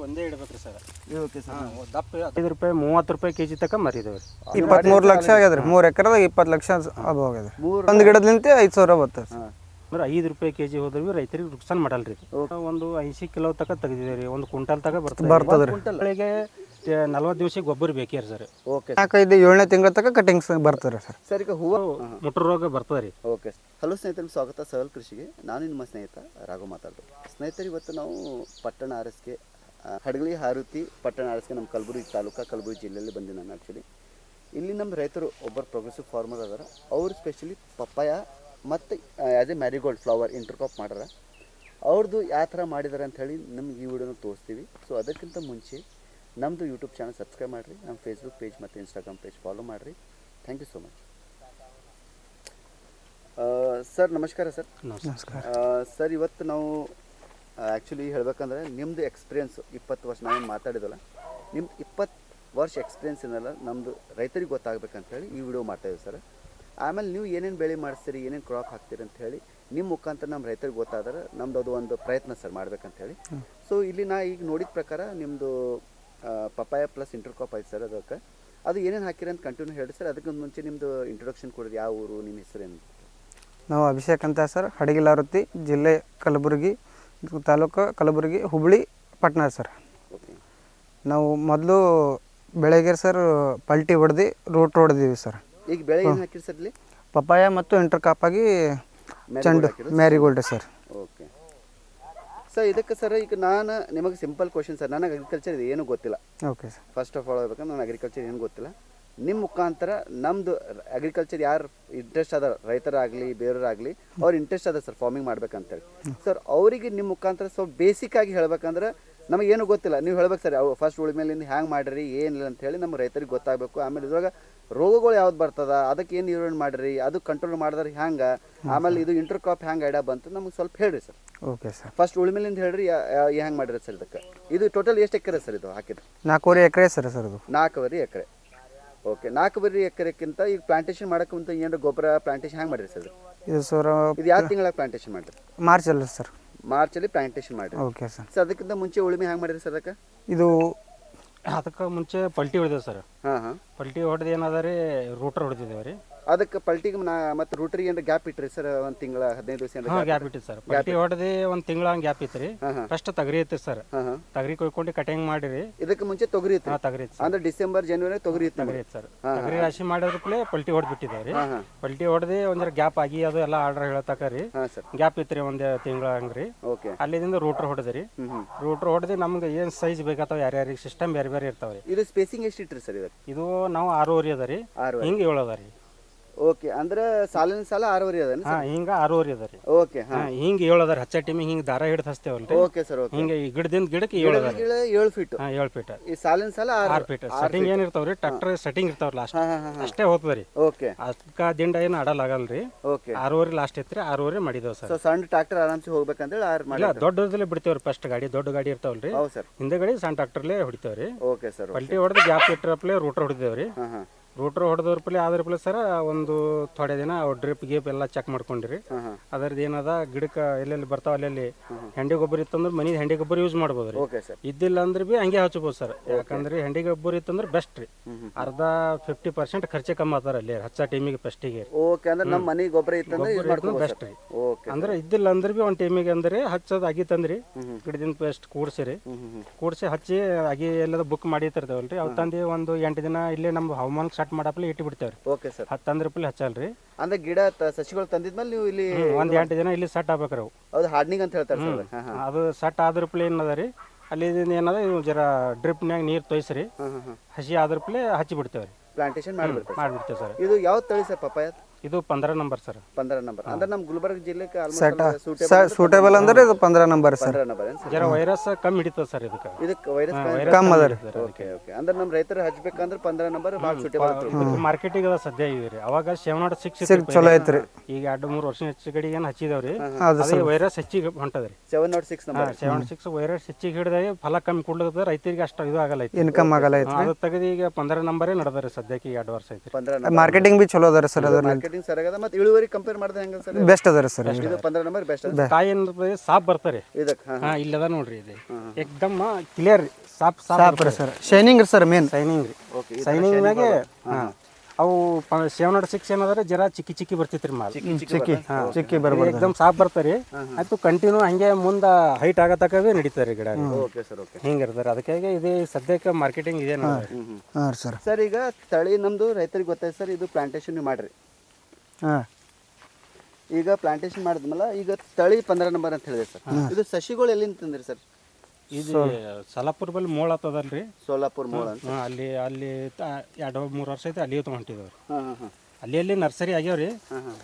ಒಂದೇ ಇಡಬೇಕ್ರಿ sir. Okay sir. ದಪ್ಪ 5 ರೂಪಾಯಿ 30 ರೂಪಾಯಿ ಕೆಜಿ ತನಕ ಮರಿದೇವ್ರಿ. 23 ಲಕ್ಷ ಆಗ್ಯದ್ರಿ. 3 ಎಕರೆದಾಗ 20 ಲಕ್ಷ ಅಭಾವ ಆಗ್ಯದ. ಒಂದು ಗಿಡದಿಂದ 5,000 ಬರ್ತದೆ ಸರ್. ಅಂದ್ರೆ 5 ರೂಪಾಯಿ ಕೆಜಿ ಹೋದ್ರೂ ರೈತರಿಗೆ ನುಕ್ಸಾನ್ ಮಾಡಲ್ರಿ. ಒಂದು 80 ಕಿಲೋ ತನಕ ತೆಗೆದಿದ್ದೇವೆ, ಒಂದು ಕ್ವಿಂಟಲ್ ತನಕ ಬರ್ತದೆ. ಬೆಳಿಗ್ಗೆ 40 ದಿವಸಕ್ಕೆ ಗೊಬ್ಬರ ಬೇಕೇ ಸರ್. ಓಕೆ. 4-5 7ನೇ ತಿಂಗಳ ತನಕ ಕಟಿಂಗ್ಸ್ ಬರ್ತದೆ ಸರ್. ಸರ್ ಈಗ ಹೂವು ಮುಟ್ರ ರೋಗ ಬರ್ತದೆ ರೀ. ಓಕೆ. ಹಲೋ ಸ್ನೇಹಿತರಿಗೆ ಸ್ವಾಗತ ಸಹಲ್ ಕೃಷಿಗೆ. ನಾನು ನಿಮ್ಮ ಸ್ನೇಹಿತ ರಾಘು ಮಾತಾಡೋದು. ಸ್ನೇಹಿತರೆ, ಇವತ್ತು ನಾವು ಪಟ್ಟಣ ಆರಸ್ಕೆ ಹಡಗಲಿ ಹಾರುತಿ ಪಟ್ಟಣ ಆರಸ್ಕೆ ನಮ್ಮ ಕಲಬುರಗಿ ತಾಲೂಕು ಕಲಬುರಗಿ ಜಿಲ್ಲೆಯಲ್ಲಿ ಬಂದೆ ನಾನು. ಆ್ಯಕ್ಚುಲಿ ಇಲ್ಲಿ ನಮ್ಮ ರೈತರು ಒಬ್ಬರು ಪ್ರೋಗ್ರೆಸಿವ್ ಫಾರ್ಮರ್ ಅದಾರ. ಅವರು ಸ್ಪೆಷಲಿ ಪಪ್ಪಾಯ ಮತ್ತು as A marigold flower intercrop ಮಾಡ್ಯಾರ. ಅವ್ರದ್ದು ಯಾವ ಥರ ಮಾಡಿದ್ದಾರೆ ಅಂಥೇಳಿ ನಮ್ಗೆ ಈ ವಿಡಿಯೋನ ತೋರಿಸ್ತೀವಿ. ಸೊ ಅದಕ್ಕಿಂತ ಮುಂಚೆ ನಮ್ಮದು ಯೂಟ್ಯೂಬ್ ಚಾನಲ್ ಸಬ್ಸ್ಕ್ರೈಬ್ ಮಾಡಿರಿ, ನಮ್ಮ ಫೇಸ್ಬುಕ್ ಪೇಜ್ ಮತ್ತು ಇನ್ಸ್ಟಾಗ್ರಾಮ್ ಪೇಜ್ ಫಾಲೋ ಮಾಡಿರಿ. Thank you so much. Sir ನಮಸ್ಕಾರ ಸರ್. ನಮಸ್ಕಾರ ಸರ್, ಇವತ್ತು ನಾವು ಆ್ಯಕ್ಚುಲಿ ಹೇಳ್ಬೇಕಂದ್ರೆ ನಿಮ್ಮದು ಎಕ್ಸ್ಪೀರಿಯನ್ಸು 20 ವರ್ಷ ನಾವೇನು ಮಾತಾಡಿದಲ್ಲ, ನಿಮ್ದು 20 ವರ್ಷ ಎಕ್ಸ್ಪೀರಿಯನ್ಸ್ ಏನಲ್ಲ ನಮ್ಮದು ರೈತರಿಗೆ ಗೊತ್ತಾಗಬೇಕಂತೇಳಿ ಈ ವಿಡಿಯೋ ಮಾಡ್ತಾಯಿದ್ದೀವಿ ಸರ್. ಆಮೇಲೆ ನೀವು ಏನೇನು ಬೆಳೆ ಮಾಡಿಸ್ತೀರಿ, ಏನೇನು ಕ್ರಾಪ್ ಹಾಕ್ತೀರಿ ಅಂತ ಹೇಳಿ ನಿಮ್ಮ ಮುಖಾಂತರ ನಮ್ಮ ರೈತರಿಗೆ ಗೊತ್ತಾದ್ರೆ ನಮ್ದು ಅದು ಒಂದು ಪ್ರಯತ್ನ ಸರ್ ಮಾಡ್ಬೇಕಂತೇಳಿ. ಸೊ ಇಲ್ಲಿ ನಾ ಈಗ ನೋಡಿದ ಪ್ರಕಾರ ನಿಮ್ಮದು ಪಪ್ಪಾಯ ಪ್ಲಸ್ ಇಂಟರ್ಕ್ರಾಪ್ ಐತೆ ಸರ್. ಅದಕ್ಕೆ ಅದು ಏನೇನು ಹಾಕಿರಿ ಅಂತ ಕಂಟಿನ್ಯೂ ಹೇಳಿ ಸರ್. ಅದಕ್ಕಿಂತ ಮುಂಚೆ ನಿಮ್ಮದು ಇಂಟ್ರೊಡಕ್ಷನ್ ಕೊಡೋದು, ಯಾವ ಊರು, ನಿಮ್ಮ ಹೆಸರೇನು? ನಾವು ಅಭಿಷೇಕ್ ಅಂತ ಸರ್. ಹಡಗಿಲಾರುತಿ, ಜಿಲ್ಲೆ ಕಲಬುರಗಿ, ತಾಲೂಕು ಕಲಬುರಗಿ, ಹುಬ್ಬಳ್ಳಿ, ಪಟ್ನಾ ಸರ್. ಓಕೆ. ನಾವು ಮೊದಲು ಬೆಳಗ್ಗೆ ಸರ್ ಪಲ್ಟಿ ಹೊಡೆದು ರೂಟ್ ಹೊಡೆದೀವಿ ಸರ್. ಈಗ ಬೆಳೆ ಏನು ಹಾಕಿರಿ ಸರ್ ಇಲ್ಲಿ? ಪಪ್ಪಾಯ ಮತ್ತು ಇಂಟರ್ಕ್ರಾಪ್ ಆಗಿ ಚೆಂಡು ಮ್ಯಾರಿಗೋಲ್ಡ್ ಸರ್. Okay sir. ಇದಕ್ಕೆ ಸರ್ ಈಗ ನಾನು ನಿಮಗೆ ಸಿಂಪಲ್ ಕ್ವಶನ್ ಸರ್. ನನಗೆ ಅಗ್ರಿಕಲ್ಚರ್ ಇದು ಏನೂ ಗೊತ್ತಿಲ್ಲ. Okay sir. First of all ಹೇಳ್ಬೇಕಂದ್ರೆ ನನಗೆ ಅಗ್ರಿಕಲ್ಚರ್ ಏನು ಗೊತ್ತಿಲ್ಲ. ನಿಮ್ಮ ಮುಖಾಂತರ ನಮ್ಮದು ಅಗ್ರಿಕಲ್ಚರ್ ಯಾರು ಇಂಟ್ರೆಸ್ಟ್ ಅದ, ರೈತರಾಗಲಿ ಬೇರೆಯವರಾಗಲಿ, ಅವ್ರು ಇಂಟ್ರೆಸ್ಟ್ ಅದ ಸರ್ ಫಾರ್ಮಿಂಗ್ ಮಾಡ್ಬೇಕಂತೇಳಿ ಸರ್. ಅವರಿಗೆ ನಿಮ್ಮ ಮುಖಾಂತರ ಸ್ವಲ್ಪ ಬೇಸಿಕ್ಕಾಗಿ ಹೇಳ್ಬೇಕಂದ್ರೆ ನಮಗೇನು ಗೊತ್ತಿಲ್ಲ, ನೀವು ಹೇಳ್ಬೇಕು ಸರ್. ಅವು ಫಸ್ಟ್ ಉಳಿಮೇಲಿಂದ ಹ್ಯಾಂಗೆ ಮಾಡಿರಿ ಏನಿಲ್ಲ ಅಂಥೇಳಿ ನಮ್ಮ ರೈತರಿಗೆ ಗೊತ್ತಾಗಬೇಕು. ಆಮೇಲೆ ಇದ್ರಾಗ ರೋಗಗಳು ಯಾವ್ದು ಬರ್ತದ, ಅದಕ್ಕೆ ಏನು ನಿರ್ವಹಣೆ ಮಾಡಿರಿ, ಅದು ಕಂಟ್ರೋಲ್ ಮಾಡಿದ್ರೆ ಹ್ಯಾಂಗೆ, ಆಮೇಲೆ ಇದು ಇಂಟರ್ಕ್ರಾಪ್ ಹ್ಯಾಂಗೆ ಐಡಿಯಾ ಬಂತು ನಮಗೆ ಸ್ವಲ್ಪ ಹೇಳ್ರಿ ಸರ್. Okay sir. ಫಸ್ಟ್ ಉಳಿಮೇಲಿಂದ ಹೇಳ್ರಿ ಹ್ಯಾಂಗೆ ಮಾಡಿರಿ ಸರ್. ಇದಕ್ಕೆ ಇದು ಟೋಟಲ್ ಎಷ್ಟು ಎಕರೆ ಸರ್ ಇದು ಹಾಕಿದ್ರು? 4.5 ಎಕರೆ ಸರ್ ಅದು. 4.5 ಎಕರೆ. ಓಕೆ. 4.5 ಎಕರೆಕ್ಕಿಂತ ಈಗ ಪ್ಲಾಂಟೇಶನ್ ಮಾಡೋಕೆ ಮುಂದೆ ಏನಾರ ಗೊಬ್ಬರ ಪ್ಲಾಂಟೇಶನ್ ಹ್ಯಾಂಗೆ ಮಾಡಿರಿ ಸರ್? ಇದು ಸರ್ ಇದು ಯಾವ ತಿಂಗಳಾಗ ಪ್ಲಾಂಟೇಶನ್ ಮಾಡಿರಿ? ಮಾರ್ಚ್ ಅಲ್ಲ ಸರ್. ಮಾರ್ಚಲ್ಲಿ ಪ್ಲಾಂಟೇಶನ್ ಮಾಡಿರಿ. Okay sir. ಸರ್ ಅದಕ್ಕಿಂತ ಮುಂಚೆ ಉಳುಮೆ ಹ್ಯಾಂಗೆ ಮಾಡಿರಿ ಸರ್ ಅದಕ್ಕೆ? ಇದು ಅದಕ್ಕೆ ಮುಂಚೆ ಪಲ್ಟಿ ಹೊಡೆದೇವೆ ಸರ್. ಹಾಂ. ಪಲ್ಟಿ ಹೊಡೆದು ಏನದ ರೀ, ರೂಟರ್ ಹೊಡೆದಿದ್ದೇವೆ ರೀ. ಅದಕ್ಕೆ ಪಲ್ಟಿಗೆ ಮತ್ತು ರೂಟರಿಗೆ ಏನಾರ ಗ್ಯಾಪ್ ಇಟ್ರಿ ಸರ್? ಒಂದು ತಿಂಗಳ 15 ದಿವಸ ಗ್ಯಾಪ್ ಇಟ್ಟಿತ್ತು ಸರ್. ಪಲ್ಟಿ ಹೊಡೆದು ಒಂದು ತಿಂಗಳ ಗ್ಯಾಪ್ ಇತ್ತು ರೀ. ಫಸ್ಟ್ ತಗರಿ ಇತ್ತು ಸರ್. ತಗರಿ ಕೊಯ್ಕೊಂಡು ಕಟಿಂಗ್ ಮಾಡಿರಿ. ಇದಕ್ಕೆ ಮುಂಚೆ ತೊಗರಿ ಇತ್ತು? ತಗರಿ ಇತ್ತು ಅಂದ್ರೆ ಡಿಸೆಂಬರ್ ಜನವರಿ ತೊಗರಿ ಇತ್ತು ಸರ್. ತಗರಿ ರಾಶಿ ಮಾಡಿದ್ರಪ್ಲೆ ಪಲ್ಟಿ ಹೊಡೆದ್ಬಿಟ್ಟಿದ್ದೇವೆ ರೀ. ಪಲ್ಟಿ ಹೊಡೆದು ಒಂದರ ಗ್ಯಾಪ್ ಆಗಿ ಅದು ಎಲ್ಲ ಆರ್ಡರ್ ಹೇಳತಕ್ಕ ರೀ. ಗ್ಯಾಪ್ ಇತ್ತು ರೀ ಒಂದು ತಿಂಗಳ ಹಂಗ್ರಿ. ಓಕೆ. ಅಲ್ಲಿಂದ ರೂಟರ್ ಹೊಡೆದ್ರಿ. ರೂಟರ್ ಹೊಡೆದು ನಮ್ಗೆ ಏನು ಸೈಜ್ ಬೇಕಾತಾವ ಯಾರ್ಯಾರಿಗೆ ಸಿಸ್ಟಮ್ ಬೇರೆ ಬೇರೆ ಇರ್ತಾವೆ ರೀ. ಇದು ಸ್ಪೇಸಿಂಗ್ ಎಷ್ಟು ಇಟ್ರಿ ಸರ್ ಇದಕ್ಕೆ? ಇದು ನಾವು 6.5 ಅದ ರೀ. ಹಿಂಗೆ 7 ಅದ ರೀ. ಓಕೆ. ಅಂದ್ರೆ ಸಾಲಿನ ಸಾಲ 6.5 ಅದ? ಹಿಂಗ 6.5 ಅದ ರೀ. ಓಕೆ. ಹಿಂಗ 7 ಅದ. ಹಚ್ಚ ಟೈಮಿಗೆ ಹಿಂಗ ದಾರ ಹಿಡಿದು ಹಚ್ತೇವಲ್ರಿ. Okay sir. ಓಕೆ. ಹಿಂಗ ಗಿಡದಿಂದ ಗಿಡಕ್ಕೆ 7 ಅದ. 7 ಫೀಟ್. 7 ಫೀಟ್. ಈ ಸಾಲಿನ ಸಾಲ 6 ಫೀಟ್. ಸೆಟ್ಟಿಂಗ್ ಏನ್ ಇರ್ತಾವ್ರಿ, ಟ್ರಾಕ್ಟರ್ ಸೆಟ್ಟಿಂಗ್ ಇರ್ತಾವ್ರಿ ಲಾಸ್ಟ್ ಅಷ್ಟೇ ಹೋಗ್ತದ್ರಿ. ಓಕೆ. ಅದಕ್ಕ ದಿಂಡ ಏನು ಅಡಲಾಗಲ್ರಿ. ಓಕೆ. 6.5 ಲಾಸ್ಟ್ ಐತ್ರಿ. 6.5 ಮಾಡಿದೇವ್ ಸರ್. ಸೊ ಸಣ್ಣ ಟ್ರಾಕ್ಟರ್ ಆರಾಮ್ಸೆ ಹೋಗ್ಬೇಕಂತೇಳಿ 6 ಮಾಡಿ. ದೊಡ್ಡದ್ರಲ್ಲೇ ಬಿಡ್ತೇವ್ರಿ. ಫಸ್ಟ್ ಗಾಡಿ ದೊಡ್ಡ ಗಾಡಿ ಇರ್ತಾವಲ್ರಿ. ಹೌದು ಸರ್. ಹಿಂದೆ ಗಾಡಿ ಸಣ್ಣ ಟ್ರಾಕ್ಟರ್ಲೇ ಹೊಡಿತೇವ್ರಿ. Okay sir. ಪಲ್ಟಿ ಹೊಡೆದು ಗ್ಯಾಪ್ ಇಟ್ಟರಪ್ಲೆ ರೂಟರ್ ಹೊಡಿದೇವ್ರಿ. ರೂಟರ್ ಹೊಡೆದವ್ರ ಪಲೆ ಆದ್ರ ಸರ್ ಒಂದು ಥೋಡೆ ದಿನ ಡ್ರಿಪ್ ಗೇಪ್ ಎಲ್ಲ ಚೆಕ್ ಮಾಡ್ಕೊಂಡಿರಿ. ಅದ್ರದ್ದು ಏನದ ಗಿಡಕ್ಕೆ ಎಲ್ಲೆಲ್ಲಿ ಬರ್ತಾವ ಅಲ್ಲೆಲ್ಲಿ ಹೆಂಡಿ ಗೊಬ್ಬರ ಇತ್ತಂದ್ರೆ ಮನಿ ಹೆಂಡಿ ಗೊಬ್ಬರ ಯೂಸ್ ಮಾಡ್ಬೋದು ರೀ. ಇದ್ದಿಲ್ಲ ಅಂದ್ರೆ ಬಿ ಹಂಗೆ ಹಚ್ಬೋದು ಸರ್. ಯಾಕಂದ್ರೆ ಹೆಂಡಿ ಗೊಬ್ಬರ ಇತ್ತಂದ್ರೆ ಬೆಸ್ಟ್ ರೀ. ಅರ್ಧ 50% ಖರ್ಚೆ ಕಮ್ಮಿ ಆತಾರ ಅಲ್ಲಿ ಹಚ್ಚ ಟೈಮಿಗೆ ಫಸ್ಟಿಗೆ. ಓಕೆ. ಅಂದ್ರೆ ನಮ್ಮ ಮನೆ ಗೊಬ್ಬರ ಇತ್ತಂದ್ರೆ ಬೆಸ್ಟ್ ರೀ. ಅಂದ್ರೆ ಇದ್ದಿಲ್ಲ ಅಂದ್ರೆ ಬಿ ಒಂದು ಟೈಮಿಗೆ ಅಂದ್ರೆ ಹಚ್ಚೋದು ಆಗಿತ್ತಂದ್ರಿ ಗಿಡದಿಂದ ಪೆಸ್ಟ್ ಕೂಡ್ಸಿ ಹಚ್ಚಿ ಆಗಿ ಎಲ್ಲದ ಬುಕ್ ಮಾಡಿ ತರ್ತೇವಲ್ರಿ. ಅವ್ ತಂದು ಒಂದು 8 ದಿನ ಇಲ್ಲೇ ನಮ್ಮ ಹವಾಮಾನ ಸ್ಟಾರ್ಟ್ ಮಾಡಪ್ಲೆ ಇಟ್ಟು ಬಿಡ್ತೇವ್ರಿ. Okay sir. 10 ರೂಪಾಯಿ ಹಚ್ಚಲ್ರಿ. ಅಂದ್ರೆ ಗಿಡ ಸಸಿಗಳು ತಂದಿದ್ಮೇಲೆ ನೀವು ಇಲ್ಲಿ ಒಂದ್ 8 ದಿನ ಇಲ್ಲಿ ಸೆಟ್ ಆಗ್ಬೇಕ್ರಿ. ಅವು ಅದು ಹಾರ್ಡ್ನಿಂಗ್ ಅಂತ ಹೇಳ್ತಾರೆ ಸರ್. ಅದು ಸೆಟ್ ಆದ್ರ ಪ್ಲೇ ಏನದ ರೀ, ಅಲ್ಲಿ ಏನದ ಇವು ಜರ ಡ್ರಿಪ್ನ್ಯಾಗ ನೀರು ತೊಯ್ಸ್ರಿ, ಹಸಿ ಆದ್ರ ಪ್ಲೇ ಹಚ್ಚಿ ಬಿಡ್ತೇವ್ರಿ. Plantation ಮಾಡ್ಬಿಡ್ತೇವೆ sir. ಇದು ಯಾವ ತಳಿ ಸರ್ ಪಪ್ಪಾಯ? ಇದು 15 ನಂಬರ್ ಸರ್. 15 ನಂಬರ್ ಅಂದ್ರೆ ನಮ್ಮ ಗುಲ್ಬರ್ಗ ಜಿಲ್ಲೆಗೆ ಸೂಟೇಬಲ್ ಅಂದ್ರೆ ಇದು 15 ನಂಬರ್ ಸರ್. ಜರ ವೈರಸ್ ಕಮ್ಮಿ ಹಿಡಿತದ ಸರ್. ಇದಕ್ಕೆ ವೈರಸ್ ಕಮ್ಮಿ ಅದ ರೀ. ಓಕೆ. ಓಕೆ. ಅಂದ್ರೆ ನಮ್ಮ ರೈತರು ಹಚ್ಬೇಕಂದ್ರೆ 15 ನಂಬರ್ ಭಾಳ ಸೂಟೇಬಲ್. ಮಾರ್ಕೆಟಿಗೆ ಅದ ಸದ್ಯ ಇವ್ರಿ. ಅವಾಗ 706 ಚಲೋ ಐತ್ರಿ. ಈಗ 2-3 ವರ್ಷ ಹೆಚ್ಚು ಕಡೆ ಏನು ಹಚ್ಚಿದವ್ರಿ. ಅದೇ ವೈರಸ್ ಹೆಚ್ಚಿಗೆ ಹೊಂಟದ್ರಿ. 706 ನಂಬರ್. 706 ವೈರಸ್ ಹೆಚ್ಚಿಗೆ ಹಿಡಿದಾಗ ಫಲ ಕಮ್ಮಿ ಕೊಡ್ಲದ ರೈತರಿಗೆ ಅಷ್ಟು ಇದು ಆಗಲ್ಲ. ಇನ್ಕಮ್ ಆಗಲ್ಲ ಐತ್ರಿ. ಅದು ತೆಗೆದು ಈಗ 15 ನಂಬರೇ ನಡೆದ್ರಿ ಸದ್ಯಕ್ಕೆ 2 ವರ್ಷ ಐತ್ರಿ. ಮಾರ್ಕೆಟಿಂಗ್ ಬಿ ಚಲೋ ಅದ ಸರ್. ಅದ್ರ ಮಾರ್ಕೆಟಿಂಗ್ ಸರಿಯಾಗದ ಮತ್ತು ಇಳುವರಿ ಕಂಪೇರ್ ಮಾಡಿದ್ರೆ ಹೆಂಗೆ ಸರ್ ಬೆಸ್ಟ್ ಅದ ರೀ ಸರ್ ಇದು 15 ನಂಬರ್ ಬೆಸ್ಟ್ ಅದ ಕಾಯಿ ಏನಂದ್ರೆ ಸಾಪ್ ಬರ್ತಾರೆ ಇದಕ್ಕೆ ಹಾಂ ಹಾ ಇಲ್ಲದ ನೋಡ್ರಿ ಇದು ಏಕ್ದಮ್ ಕ್ಲಿಯರ್ ಸಾಪ್ ಸಾಪ್ ರೀ ಸರ್ ಶೈನಿಂಗ್ ರೀ ಸರ್ ಮೇನ್ ಸೈನಿಂಗ್ ರೀ ಓಕೆ ಸೈನಿಂಗ್ ಮ್ಯಾಗೆ ಅವು 706 ಏನಾದ್ರೆ ಜರ ಚಿಕ್ಕಿ ಚಿಕ್ಕಿ ಬರ್ತೈತ್ರಿ ಮಾಲ್ ಚಿಕ್ಕಿ ಬರ್ಬೋದು ಏಕ್ದಮ್ ಸಾಪ್ ಬರ್ತಾರೆ ಆಯ್ತು ಕಂಟಿನ್ಯೂ ಹಂಗೆ ಮುಂದೆ ಹೈಟ್ ಆಗತಕ್ಕವೇ ನಡೀತಾರೆ ಗಿಡ ಓಕೆ ಸರ್ ಓಕೆ ಹಿಂಗಿರ್ತಾರೆ ಅದಕ್ಕಾಗಿ ಇದು ಸದ್ಯಕ್ಕೆ ಮಾರ್ಕೆಟಿಂಗ್ ಇದೆ ಹಾಂ ಸರ್ ಸರ್ ಈಗ ತಳಿ ನಮ್ಮದು ರೈತರಿಗೆ ಗೊತ್ತಾಯ್ತು ಸರ್ ಇದು ಪ್ಲಾಂಟೇಶನ್ ನೀವು ಮಾಡಿರಿ ಹಾಂ ಈಗ ಪ್ಲಾಂಟೇಶನ್ ಮಾಡಿದ್ಮೇಲೆ ಈಗ ತಳಿ 15 ನಂಬರ್ ಅಂತ ಹೇಳಿದೆ ಸರ್ ಇದು ಸಸಿಗಳು ಎಲ್ಲಿಂದ ತಂದ್ರಿ ಸರ್ ಇದು ಸಲಾಪುರ ಬಲ್ಲಿ ಮೋಳ ಆಗ್ತದಲ್ರಿ ಸೋಲಾಪುರ ಮೂಲ ಅಂತ ಅಲ್ಲಿ 2-3 ವರ್ಷ ಐತೆ ಅಲ್ಲಿಯೂ ತೊಗೊಂಡಿದ್ದವ್ರಿ ಹಾಂ ಹಾಂ ಹಾಂ ಅಲ್ಲಿ ನರ್ಸರಿ ಆಗ್ಯಾವ್ರಿ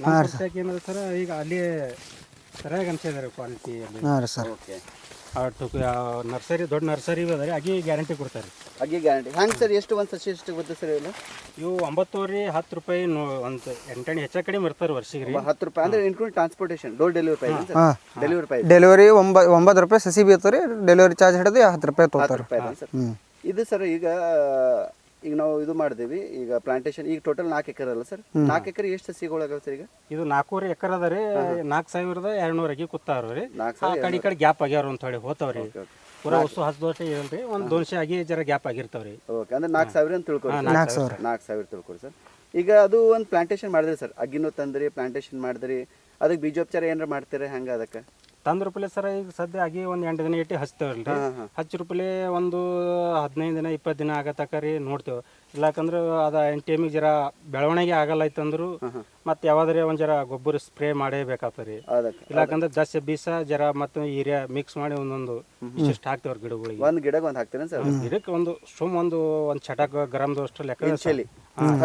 ನಮ್ಮ ಏನದ ಸರ್ ಈಗ ಅಲ್ಲಿ ಸರಿಯಾಗಿ ಅನ್ಸಿದಾರೆ ಕ್ವಾಲಿಟಿ ಅಲ್ಲಿ ಹಾಂ ರೀ ಸರ್ ಓಕೆ ನರ್ಸರಿ ದೊಡ್ಡ ನರ್ಸರಿ ಅದಾರೆ ಆಗಿ ಗ್ಯಾರಂಟಿ ಕೊಡ್ತಾರೆ ಹಾಗೆ ಗ್ಯಾರಂಟಿ ಹ್ಯಾಂಗೆ ಸರ್ ಎಷ್ಟು ಒಂದು ಸಸಿ ಎಷ್ಟು ಬರ್ತದೆ ಸರ್ ಇವೆಲ್ಲ ಇವು 9 ರೀ 10 ರೂಪಾಯಿ ಒಂದು 8 ಹೆಚ್ಚ ಕಡಿಮೆ ಇರ್ತಾರೆ ವರ್ಷಿಗೆ ರೀ 10 ರೂಪಾಯಿ ಅಂದ್ರೆ include transportation door delivery price ಹಾಂ ಡೆಲಿವರಿ ಪ್ರೈಸ್ ಡೆಲಿವರಿ 9 ರೂಪಾಯಿ ಸಸಿ ಬೀಳ್ತಾರೆ ರೀ ಡೆಲಿವರಿ ಚಾರ್ಜ್ ಹಿಡಿದು 10 ರೂಪಾಯಿ ತೊಗೊತಾರೆ ಸರ್ ಇದು ಸರ್ ಈಗ ನಾವು ಇದು ಮಾಡಿದೀವಿ ಈಗ ಪ್ಲಾಂಟೇಶನ್ ಈಗ ಟೋಟಲ್ 4 ಎಕರೆ ಅಲ್ಲ ಸರ್ 4 ಎಕರೆ ಎಷ್ಟು ಸಸಿಗಳಾಗಲ್ಲ ಸರ್ ಈಗ ಇದು 4 ಎಕರೆ ಅದ ರೀ 4200 ಅಗಿ ಕೂತಾವ್ರಿ ರೀ 4,200 ಆ ಕಡೆ ಗ್ಯಾಪ್ ಆಗ್ಯಾರ ಅಂತ ಹೇಳಿ ಹೋತಾವ್ರಿ ಪೂರಾ ಹೊಸ ಹತ್ತು ಇರಲ್ರಿ ಒಂದು 200 ಆಗಿ ಜರ ಗ್ಯಾಪ್ ಆಗಿರ್ತಾವ್ರಿ ಓಕೆ ಅಂದ್ರೆ 4,000 ಅಂತ ತಿಳ್ಕೊರಿ 4,000 ತಿಳ್ಕೊರಿ ಸರ್ ಈಗ ಅದು ಒಂದು ಪ್ಲಾಂಟೇಶನ್ ಮಾಡಿದ್ರಿ ಸರ್ ಅಗ್ಗಿನೂ ತಂದ್ರಿ ಪ್ಲಾಂಟೇಶನ್ ಮಾಡಿದ್ರಿ ಅದಕ್ಕೆ ಬೀಜೋಪಚಾರ ಏನಾರ ಮಾಡ್ತೀರಾ ಹೆಂಗೆ ಅದಕ್ಕೆ ತಂದ್ ರೂಪಾಯಿ ಸರ ಈಗ ಸದ್ಯ ಆಗಿ ಒಂದು 8 ದಿನ ಇಟ್ಟು ಹಚ್ತೇವಲ್ರಿ ಹಚ್ಚ ರೂಪಾಯಿ ಒಂದು 15 ದಿನ 20 ದಿನ ಆಗತಕ್ಕ ರೀ ನೋಡ್ತೇವೆ ಇಲ್ಲಾಕಂದ್ರೆ ಅದ ಟೈಮಿಗೆ ಜರ ಬೆಳವಣಿಗೆ ಆಗಲ್ಲ ಐತಂದ್ರು ಮತ್ತೆ ಯಾವ್ದಾರೆ ಒಂದ್ ಜರ ಗೊಬ್ಬರ ಸ್ಪ್ರೇ ಮಾಡೇಬೇಕಾಗ್ತದೆ ಅದಕ್ಕೆ ಇಲ್ಲಾಕಂದ್ರೆ ದಸ ಬೀಸ ಜರ ಮತ್ತು ಯೂರಿಯಾ ಮಿಕ್ಸ್ ಮಾಡಿ ಒಂದೊಂದು ಇಷ್ಟಿಷ್ಟು ಹಾಕ್ತೇವ್ರಿ ಗಿಡಗಳಿಗೆ ಒಂದು ಗಿಡಕ್ಕೆ ಒಂದು ಹಾಕ್ತೀರಾ ಸರ್ ಗಿಡಕ್ಕೆ ಒಂದು ಒಂದು ಚಟಕ್ ಗ್ರಾಮ್ದಷ್ಟು ಲೆಕ್ಕ ಚಲಿ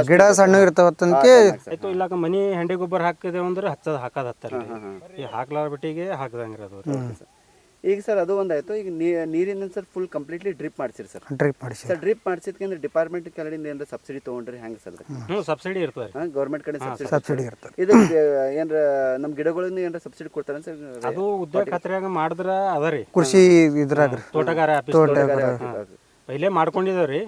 ಗಿಡ ಸಣ್ಣ ಇರ್ತಾವತ್ತನ್ಕೆ ಆಯ್ತು ಇಲ್ಲಾಕ ಮನಿ ಹೆಂಡಿ ಗೊಬ್ಬರ ಹಾಕಿದೇವು ಅಂದ್ರೆ ಹಾಕೋದ್ ಹತ್ತಾರ ಈ ಹಾಕ್ಲಾರ ಬಿಟ್ಟಿಗೆ ಹಾಕದಂಗ್ರಿ ಅದು ಈಗ ಸರ್ ಅದು ಒಂದಾಯ್ತು ಈಗ ನೀರಿನ ಸರ್ ಫುಲ್ ಕಂಪ್ಲೀಟ್ಲಿ ಡ್ರಿಪ್ ಮಾಡ್ಸಿರಿ ಸರ್ ಡ್ರಿಪ್ ಮಾಡಿಸಿ ಸರ್ ಡ್ರಿಪ್ ಮಾಡ್ಸಿದ್ಕಂದ್ರೆ ಡಿಪಾರ್ಟ್ಮೆಂಟ್ ಕಡೆಯಿಂದ ಏನಾರ ಸಬ್ಸಿಡಿ ತೊಗೊಂಡ್ರಿ ಹೆಂಗೆ ಸರ್ ಸಬ್ಸಿಡಿ ಇರ್ತದೆ ಗೌರ್ಮೆಂಟ್ ಕಡೆ ಸಬ್ಸಿಡಿ ಇರ್ತದೆ ಇದು ಏನಾರ ನಮ್ಮ ಗಿಡಗಳಿಂದ ಏನಾರ ಸಬ್ಸಿಡಿ ಕೊಡ್ತಾರೆ ಸರ್ ಅದು ಉದ್ಯೋಗ ಖಾತ್ರಿಯಾಗ ಮಾಡಿದ್ರ ಅದ ರೀ ಕೃಷಿ ಇದ್ರಾಗ ತೋಟಗಾರ ಪೈಲೆ ಮಾಡ್ಕೊಂಡಿದೇವ್ರಿ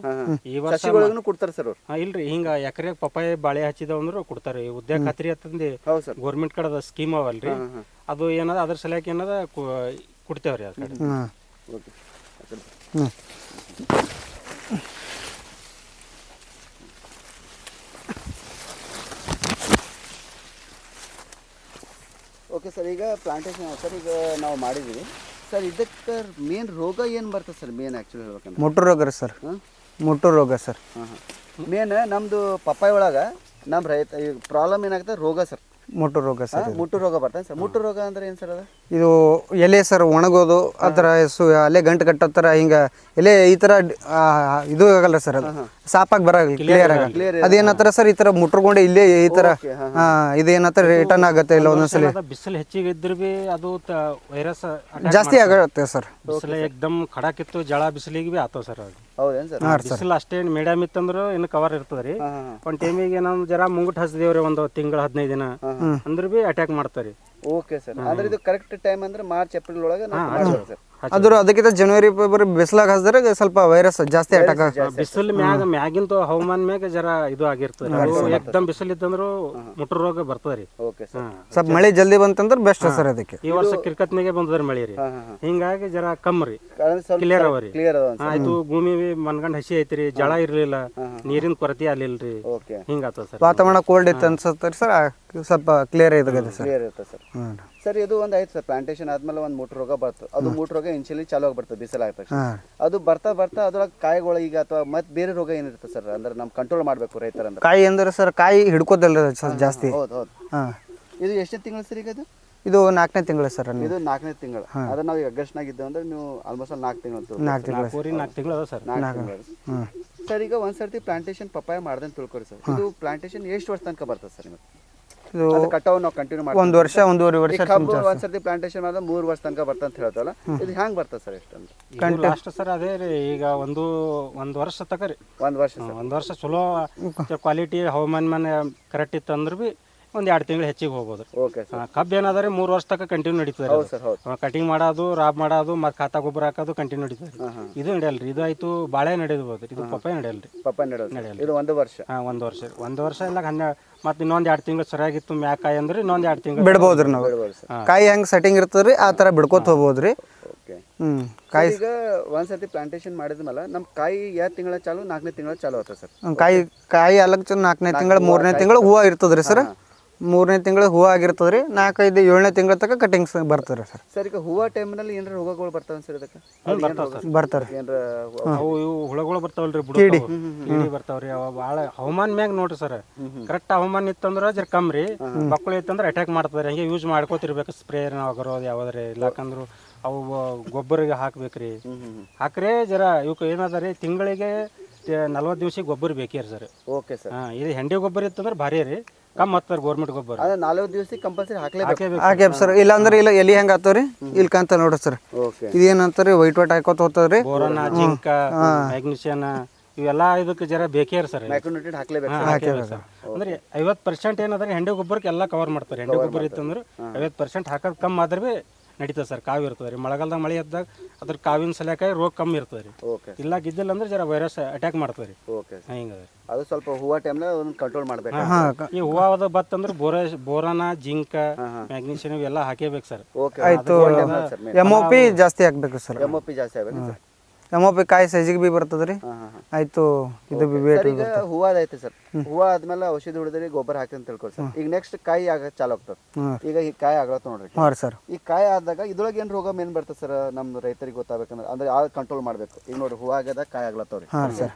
ಈ ವರ್ಷ ಸಸಿಗಳಿಗೂ ಕೊಡ್ತಾರೆ ಸರ್ ಅವ್ರು ಇಲ್ರಿ ಹಿಂಗ ಎಕರೆ ಪಪ್ಪಾಯ ಬಾಳೆ ಹಚ್ಚಿದವ್ ಅಂದ್ರೆ ಕೊಡ್ತಾರೆ ಉದ್ಯೋಗ ಖಾತ್ರಿ ಅಂತಂದು ಹೌದು ಸರ್ ಗೌರ್ಮೆಂಟ್ ಕಡೆದ ಸ್ಕೀಮ್ ಅವಲ್ರಿ ಅದು ಏನದ ಅದ್ರ ಸಲಕ್ಕೆ ಏನದ ಕೊಡ್ತೇವ್ರಿ ಅದ್ ಕಡೆ ಓಕೆ ಓಕೆ ಸರ್ ಈಗ ಪ್ಲಾಂಟೇಶನ್ ಸರ್ ಈಗ ನಾವು ಮಾಡಿದ್ದೀವಿ ಸರ್ ಇದಕ್ಕೆ ಮೇನ್ ರೋಗ ಏನು ಬರ್ತದೆ ಸರ್ ಮೇನ್ ಆ್ಯಕ್ಚುಲಿ ಹೇಳ್ಬೇಕಂದ್ರೆ ಮುಟ್ಟು ರೋಗ ರೀ ಸರ್ ಮುಟ್ಟು ರೋಗ ಸರ್ ಮೇನ್ ನಮ್ಮದು ಪಪ್ಪಾಯ ಒಳಗೆ ನಮ್ಮ ರೈತ ಈಗ ಪ್ರಾಬ್ಲಮ್ ಏನಾಗುತ್ತೆ ರೋಗ ಸರ್ ಮುಟ್ಟು ರೋಗ ಸರ್ ಮುಟ್ಟು ರೋಗ ಬರ್ತದೆ ಸರ್ ಮುಟ್ಟು ರೋಗ ಅಂದ್ರೆ ಏನು ಸರ್ ಅದು ಇದು ಎಲೆ ಸರ್ ಒಣಗೋದು ಆ ಥರ ಅಲ್ಲೇ ಗಂಟು ಕಟ್ಟೋ ಥರ ಹಿಂಗೆ ಎಲೆ ಈ ಥರ ಇದು ಆಗಲ್ಲ ಸರ್ ಅದು ಸಾಪಾಗಿ ಬರಾಗ ಕ್ಲಿಯರ್ ಆಗಲ್ಲ ಅದೇನತ್ತರ ಸರ್ ಈ ಥರ ಮುಟ್ರಗೊಂಡೆ ಇಲ್ಲೇ ಈ ಥರ ಇದೇನತ್ತರ ರಿಟರ್ನ್ ಆಗುತ್ತೆ ಇಲ್ಲ ಒಂದೊಂದ್ಸಲಿ ಬಿಸಿಲು ಹೆಚ್ಚಿಗೆ ಇದ್ರೆ ಬಿ ಅದು ವೈರಸ್ ಜಾಸ್ತಿ ಆಗುತ್ತೆ ಸರ್ ಬಿಸಿಲು ಏಕ್ದಮ್ ಖಡಾಕಿತ್ತು ಜಳ ಬಿಸಿಲಿಗೆ ಬಿ ಆತವ ಸರ್ ಅದು ಹೌದೇನು ಸರ್ ಬಿಸಿಲು ಅಷ್ಟೇ ಮೀಡಿಯಮ್ ಇತ್ತಂದ್ರೆ ಇನ್ನು ಕವರ್ ಇರ್ತದ್ರಿ ಒಂದ್ ಟೈಮಿಗೆ ನಾವು ಜರ ಮುಂಗುಟ್ ಹಚ್ದೇವ್ರಿ ಒಂದು ತಿಂಗಳ 15 ದಿನ ಅಂದ್ರೆ ಬಿ ಅಟ್ಯಾಕ್ ಮಾಡ್ತಾರಿ ಓಕೆ ಸರ್ ಅಂದ್ರೆ ಇದು ಕರೆಕ್ಟ್ ಟೈಮ್ ಅಂದ್ರೆ ಮಾರ್ಚ್ ಏಪ್ರಿಲ್ ಒಳಗೆ ಸರ್ ಅದ್ರ ಅದಕ್ಕಿಂತ ಜನವರಿ ಫೆಬ್ರವರಿ ಬಿಸಿಲಾಗ ಹಚ್ಚಿದ್ರೆ ಸ್ವಲ್ಪ ವೈರಸ್ ಜಾಸ್ತಿ ಅಟ್ಯಾಕ್ ಬಿಸಿಲು ಮ್ಯಾಗಿಂತ ಹವಾಮಾನ ಮ್ಯಾಗ ಜರ ಇದು ಆಗಿರ್ತದೆ ಅದು ಏಕ್ದಮ್ ಬಿಸಿಲು ಇತ್ತಂದ್ರು ಮುಟ್ರ ರೋಗ ಬರ್ತದ್ರಿ ಓಕೆ ಸರ್ ಸ್ವಲ್ಪ ಮಳೆ ಜಲ್ದಿ ಬಂತಂದ್ರೆ ಬೆಸ್ಟ್ ಸರ್ ಅದಕ್ಕೆ ಈ ವರ್ಷ ಕಿರ್ಕತ್ನಾಗೆ ಬಂದದ್ರಿ ಮಳಿ ರೀ ಹಿಂಗಾಗಿ ಜರ ಕಮ್ಮಿ ಕ್ಲಿಯರ್ ಅವರಿ ಕ್ಲಿಯರ್ ಅದ ಆಯ್ತು ಭೂಮಿ ಮನ್ಗಂಡ್ ಹಸಿ ಐತ್ರಿ ಜಳ ಇರ್ಲಿಲ್ಲ ನೀರಿನ ಕೊರತೆ ಆಗ್ಲಿಲ್ರಿ ಓಕೆ ಹಿಂಗಾತ ಸರ್ ವಾತಾವರಣ ಕೋಲ್ಡ್ ಇತ್ತು ಅನ್ಸುತ್ತೆ ಸರ್ ಸ್ವಲ್ಪ ಕ್ಲಿಯರ್ ಇದಾಗಿದೆ ಸರ್ ಕ್ಲಿಯರ್ ಇರುತ್ತೆ ಸರ್ ಸರ್ ಇದು ಒಂದು ಆಯ್ತು ಸರ್ ಪ್ಲಾಂಟೇಶನ್ ಆದ್ಮೇಲೆ ಒಂದು ಮೂಟು ರೋಗ ಬರ್ತದೆ ಅದು ಮೂಟು ರೋಗ ಇನ್ಶಿಯಲಿ ಚಾಲು ಆಗಿ ಬರ್ತದೆ ಬಿಸಿಲಾಗ್ತದೆ ಅದು ಬರ್ತಾ ಅದ್ರೊಳಗೆ ಕಾಯಿಗಳು ಈಗ ಅಥವಾ ಮತ್ತೆ ಬೇರೆ ರೋಗ ಏನಿರುತ್ತೆ ಸರ್ ಅಂದ್ರೆ ನಮ್ಮ ಕಂಟ್ರೋಲ್ ಮಾಡಬೇಕು ರೈತರಂದ್ರೆ ಕಾಯಿ ಅಂದ್ರೆ ಸರ್ ಕಾಯಿ ಹಿಡ್ಕೋದಲ್ಲ ಸರ್ ಜಾಸ್ತಿ ಹೌದು ಹೌದು ಹಾಂ ಇದು ಎಷ್ಟನೇ ತಿಂಗಳು ಸರ್ ಈಗ ಇದು 4ನೇ ತಿಂಗಳು ಸರ್ ಇದು 4ನೇ ತಿಂಗಳು ಅದ್ರ ನಾವು ಈಗ ಆಗಸ್ಟ್ನಾಗ ಇದ್ದೇವೆ ಅಂದ್ರೆ ನೀವು ಆಲ್ಮೋಸ್ಟ್ 4 ತಿಂಗಳು 4 ತಿಂಗಳು ಅದ ಸರ್ 4 ತಿಂಗಳು ಸರ್ ಈಗ ಒಂದ್ಸರ್ತಿ ಪ್ಲಾಂಟೇಶನ್ ಪಪ್ಪಾಯ ಮಾಡ್ದಂತ ತಿಳ್ಕೊರಿ ಸರ್ ಇದು ಪ್ಲಾಂಟೇಶನ್ ಎಷ್ಟು ವರ್ಷ ತನಕ ಬರ್ತದೆ ಸರ್ ನಿಮಗೆ ಇದು ಅದು ಕಟಾವು ನಾವು ಕಂಟಿನ್ಯೂ ಮಾಡ್ತೀವಿ 1 ವರ್ಷ 1.5 ವರ್ಷ ಕಬ್ಬು ಒಂದ್ಸರ್ತಿ ಪ್ಲಾಂಟೇಶನ್ ಮಾಡಿದ್ರೆ 3 ವರ್ಷ ತನಕ ಬರ್ತಂತ ಅಂತ ಹೇಳ್ತಲ್ಲ ಇದು ಹ್ಯಾಂಗ್ ಬರ್ತದೆ ಸರ್ ಎಷ್ಟು ಲಾಸ್ಟ್ ಸರ್ ಅದೇ ರೀ ಈಗ ಒಂದು ವರ್ಷ ತಕ ರೀ 1 ವರ್ಷ ಒಂದು ವರ್ಷ ಚಲೋ ಕ್ವಾಲಿಟಿ ಹವಾಮಾನ ಕರೆಕ್ಟ್ ಇತ್ತು ಅಂದ್ರೆ ಬಿ ಒಂದು 2 ತಿಂಗಳು ಹೆಚ್ಚಿಗೆ ಹೋಗ್ಬೋದು. Okay sir. ಕಬ್ಬು ಏನಾದ್ರೆ 3 ವರ್ಷ ತನಕ ಕಂಟಿನ್ಯೂ ನಡೀತದೆ. ಹೌದು ಸರ್, ಹೌದು. ಕಟಿಂಗ್ ಮಾಡೋದು, ರಾಬ್ ಮಾಡೋದು, ಮತ್ತು ಖಾತಾ ಗೊಬ್ಬರ ಹಾಕೋದು ಕಂಟಿನ್ಯೂ ನಡೀತದೆ. ಇದು ನಡೆಯಲ್ರಿ. ಇದು ಆಯ್ತು ಬಾಳೆ ನಡೆಯಬಹುದು, ಇದು ಪಪ್ಪಾಯ ನಡೆಯಲ್ರಿ. ಪಪ್ಪಾಯ ನಡೆಯಲ್ಲ. ಇದು 1 ವರ್ಷ. ಒಂದು ವರ್ಷ ಇಲ್ಲ 12 ಮತ್ತು ಇನ್ನೊಂದು 2 ತಿಂಗಳು ಸರಿಯಾಗಿತ್ತು ಮ್ಯಾಕಾಯಿ ಅಂದ್ರೆ ಇನ್ನೊಂದು 2 ತಿಂಗಳು ಬಿಡ್ಬೋದ್ರಿ ನಾವು. ಕಾಯಿ ಹೆಂಗ್ ಸೆಟ್ಟಿಂಗ್ ಇರ್ತದ್ರಿ ಆ ತರ ಬಿಡ್ಕೋತ ಹೋಗ್ಬೋದ್ರಿ. ಓಕೆ. ಕಾಯಿ ಈಗ ಒಂದ್ಸತಿ ಪ್ಲಾಂಟೇಶನ್ ಮಾಡಿದ್ಮೇಲೆ ನಮ್ಮ ಕಾಯಿ 2 ತಿಂಗಳ ಚಾಲು 4ನೇ ತಿಂಗಳ ಚಾಲು ಆಗ್ತದೆ ಸರ್. ಕಾಯಿ ಅಲಗ್ 4ನೇ ತಿಂಗಳು 3ನೇ ತಿಂಗಳು ಹೂವು ಇರ್ತದ್ರಿ ಸರ್. 3ನೇ ತಿಂಗಳು ಹೂವು ಆಗಿರ್ತದ್ರಿ. 4, 5, 7ನೇ ತಿಂಗಳ ತನಕ ಕಟಿಂಗ್ಸ್ ಬರ್ತಾರೆ ಸರ್. ಸರ್ ಈಗ ಹೂವು ಟೈಮ್ನಲ್ಲಿ ಏನಾರ ರೋಗಗಳು ಬರ್ತಾವೆ ಸರ್ ಇದಕ್ಕೆ? ಬರ್ತಾರೆ. ಏನಾರ ಅವು ಇವು ಹುಳಗಳು ಬರ್ತಾವಲ್ರಿ, ಕೀಡಿ ಬರ್ತಾವ್ರಿ. ಅವ ಭಾಳ ಹವಾಮಾನ ಮ್ಯಾಗ ನೋಡ್ರಿ ಸರ್. ಕರೆಕ್ಟ್ ಹವಾಮಾನ ಇತ್ತಂದ್ರೆ ಜರ ಕಮ್ರಿ, ಮಕ್ಕಳು ಇತ್ತಂದ್ರೆ ಅಟ್ಯಾಕ್ ಮಾಡ್ತಾರೆ. ಹಂಗೆ ಯೂಸ್ ಮಾಡ್ಕೋತಿರ್ಬೇಕು ಸ್ಪ್ರೇರ್ ಆಗರೋದು ಯಾವ್ದಾರೆ. ಇಲ್ಲಾಕಂದ್ರೆ ಅವು ಗೊಬ್ಬರಿಗೆ ಹಾಕ್ಬೇಕ್ರಿ. ಹಾಕ್ರೆ ಜರ ಇವಕ್ಕೆ ಏನದ ರೀ, ತಿಂಗಳಿಗೆ 40 ದಿವ್ಸಕ್ಕೆ ಗೊಬ್ಬರ ಬೇಕೇ ರೀ ಸರ್. Okay sir. ಇದು ಹೆಂಡಿ ಗೊಬ್ಬರ ಇತ್ತಂದ್ರೆ ಭಾರಿ ರೀ, ಕಮ್ ಹತ್ತಾರೆ ಗೌರ್ಮೆಂಟ್ ಗೊಬ್ಬರ. ಅದೇ 40 ದಿವಸಕ್ಕೆ ಕಂಪಲ್ಸರಿ ಹಾಕ್ಲೇಬೇಕು. ಹಾಕ್ಯಾವ ಸರ್. ಇಲ್ಲಾಂದ್ರೆ ಇಲ್ಲ ಎಲಿ ಹೆಂಗೆ ಆತವ್ರಿ ಇಲ್ಲಿ ಕಾಂತ ನೋಡ್ರಿ ಸರ್. ಓಕೆ. ಇದೇನಂತಾರಿ ವೈಟ್ ಹಾಕೋತ ಹೋಗ್ತದ್ರಿ. ಬೋರನ, ಜಿಂಕ, ಮ್ಯಾಗ್ನೀಷಿಯನ್ ಇವೆಲ್ಲ ಇದಕ್ಕೆ ಜರ ಬೇಕೇ ರೀ ಸರ್. Micronutrient ಹಾಕ್ಲೇಬೇಕು sir. ಅಂದ್ರೆ 50% ಏನಾದ್ರೆ ಹೆಂಡಿ ಗೊಬ್ಬರಕ್ಕೆ ಎಲ್ಲ ಕವರ್ ಮಾಡ್ತಾರೆ. ಹೆಂಡಿ ಗೊಬ್ಬರ ಇತ್ತಂದ್ರೆ 50% ಹಾಕೋದು ಕಮ್ಮಿ ಆದ್ರೆ ಭೀ ನಡೀತದೆ ಸರ್. ಕಾವು ಇರ್ತದೆ ರೀ. ಮಳೆಗಾಲದಾಗ ಮಳೆ ಎದ್ದಾಗ ಅದ್ರ ಕಾವಿನ ಸಲಕಾಯಿ ರೋಗ ಕಮ್ಮಿ ಇರ್ತದೆ ರೀ. ಓಕೆ. ಇಲ್ಲ ಗಿದ್ದಿಲ್ಲ ಅಂದ್ರೆ ಜರ ವೈರಸ್ ಅಟ್ಯಾಕ್ ಮಾಡ್ತದೆ ರೀ. ಓಕೆ. ಹಿಂಗದ ಅದು ಸ್ವಲ್ಪ ಹೂವು ಟೈಮ್ನಾಗ ಅದನ್ನ ಕಂಟ್ರೋಲ್ ಮಾಡ್ಬೇಕು. ಈ ಹೂವು ಬತ್ತಂದ್ರೆ ಬೋರಾನ, ಜಿಂಕ, ಮ್ಯಾಗ್ನೀಷಿಯನ್ ಇವೆಲ್ಲ ಹಾಕೇಬೇಕು ಸರ್. ಓಕೆ. ಆಯ್ತು. MOP ಜಾಸ್ತಿ ಹಾಕ್ಬೇಕು ಸರ್. MOP ಜಾಸ್ತಿ ಆಗ್ಬೇಕು ಸರ್. MOP ಕಾಯಿ ಸೈಜಿಗೆ ಬಿ ಬರ್ತದ್ರಿ. ಆಯ್ತು. ಇದು ಬಿ ವೇಟ್ ಈಗ ಹೂವು ಐತೆ ಸರ್. ಹೂವು ಆದ್ಮೇಲೆ ಔಷಧಿ ಹೊಡೆದ್ರಿ, ಗೊಬ್ಬರ ಹಾಕಿ ಅಂತ ತಿಳ್ಕೊಳಿ ಸರ್. ಈಗ ನೆಕ್ಸ್ಟ್ ಕಾಯಿ ಆಗ ಚಾಲು ಆಗ್ತದೆ. ಈಗ ಈ ಕಾಯಿ ಆಗ್ಲತ್ತ ನೋಡ್ರಿ. ಹಾಂ ಸರ್. ಈ ಕಾಯಿ ಆದಾಗ ಇದ್ರೊಳಗೆ ಏನು ರೋಗ ಮೇನ್ ಬರ್ತದೆ ಸರ್? ನಮ್ಮ ರೈತರಿಗೆ ಗೊತ್ತಾಗಬೇಕಂದ್ರೆ ಅಂದ್ರೆ ಯಾವ ಕಂಟ್ರೋಲ್ ಮಾಡ್ಬೇಕು? ಈಗ ನೋಡ್ರಿ ಹೂವು ಆಗ್ಯದ, ಕಾಯಿ ಆಗ್ಲತ್ತವ್ರಿ. ಹಾಂ ಸರ್.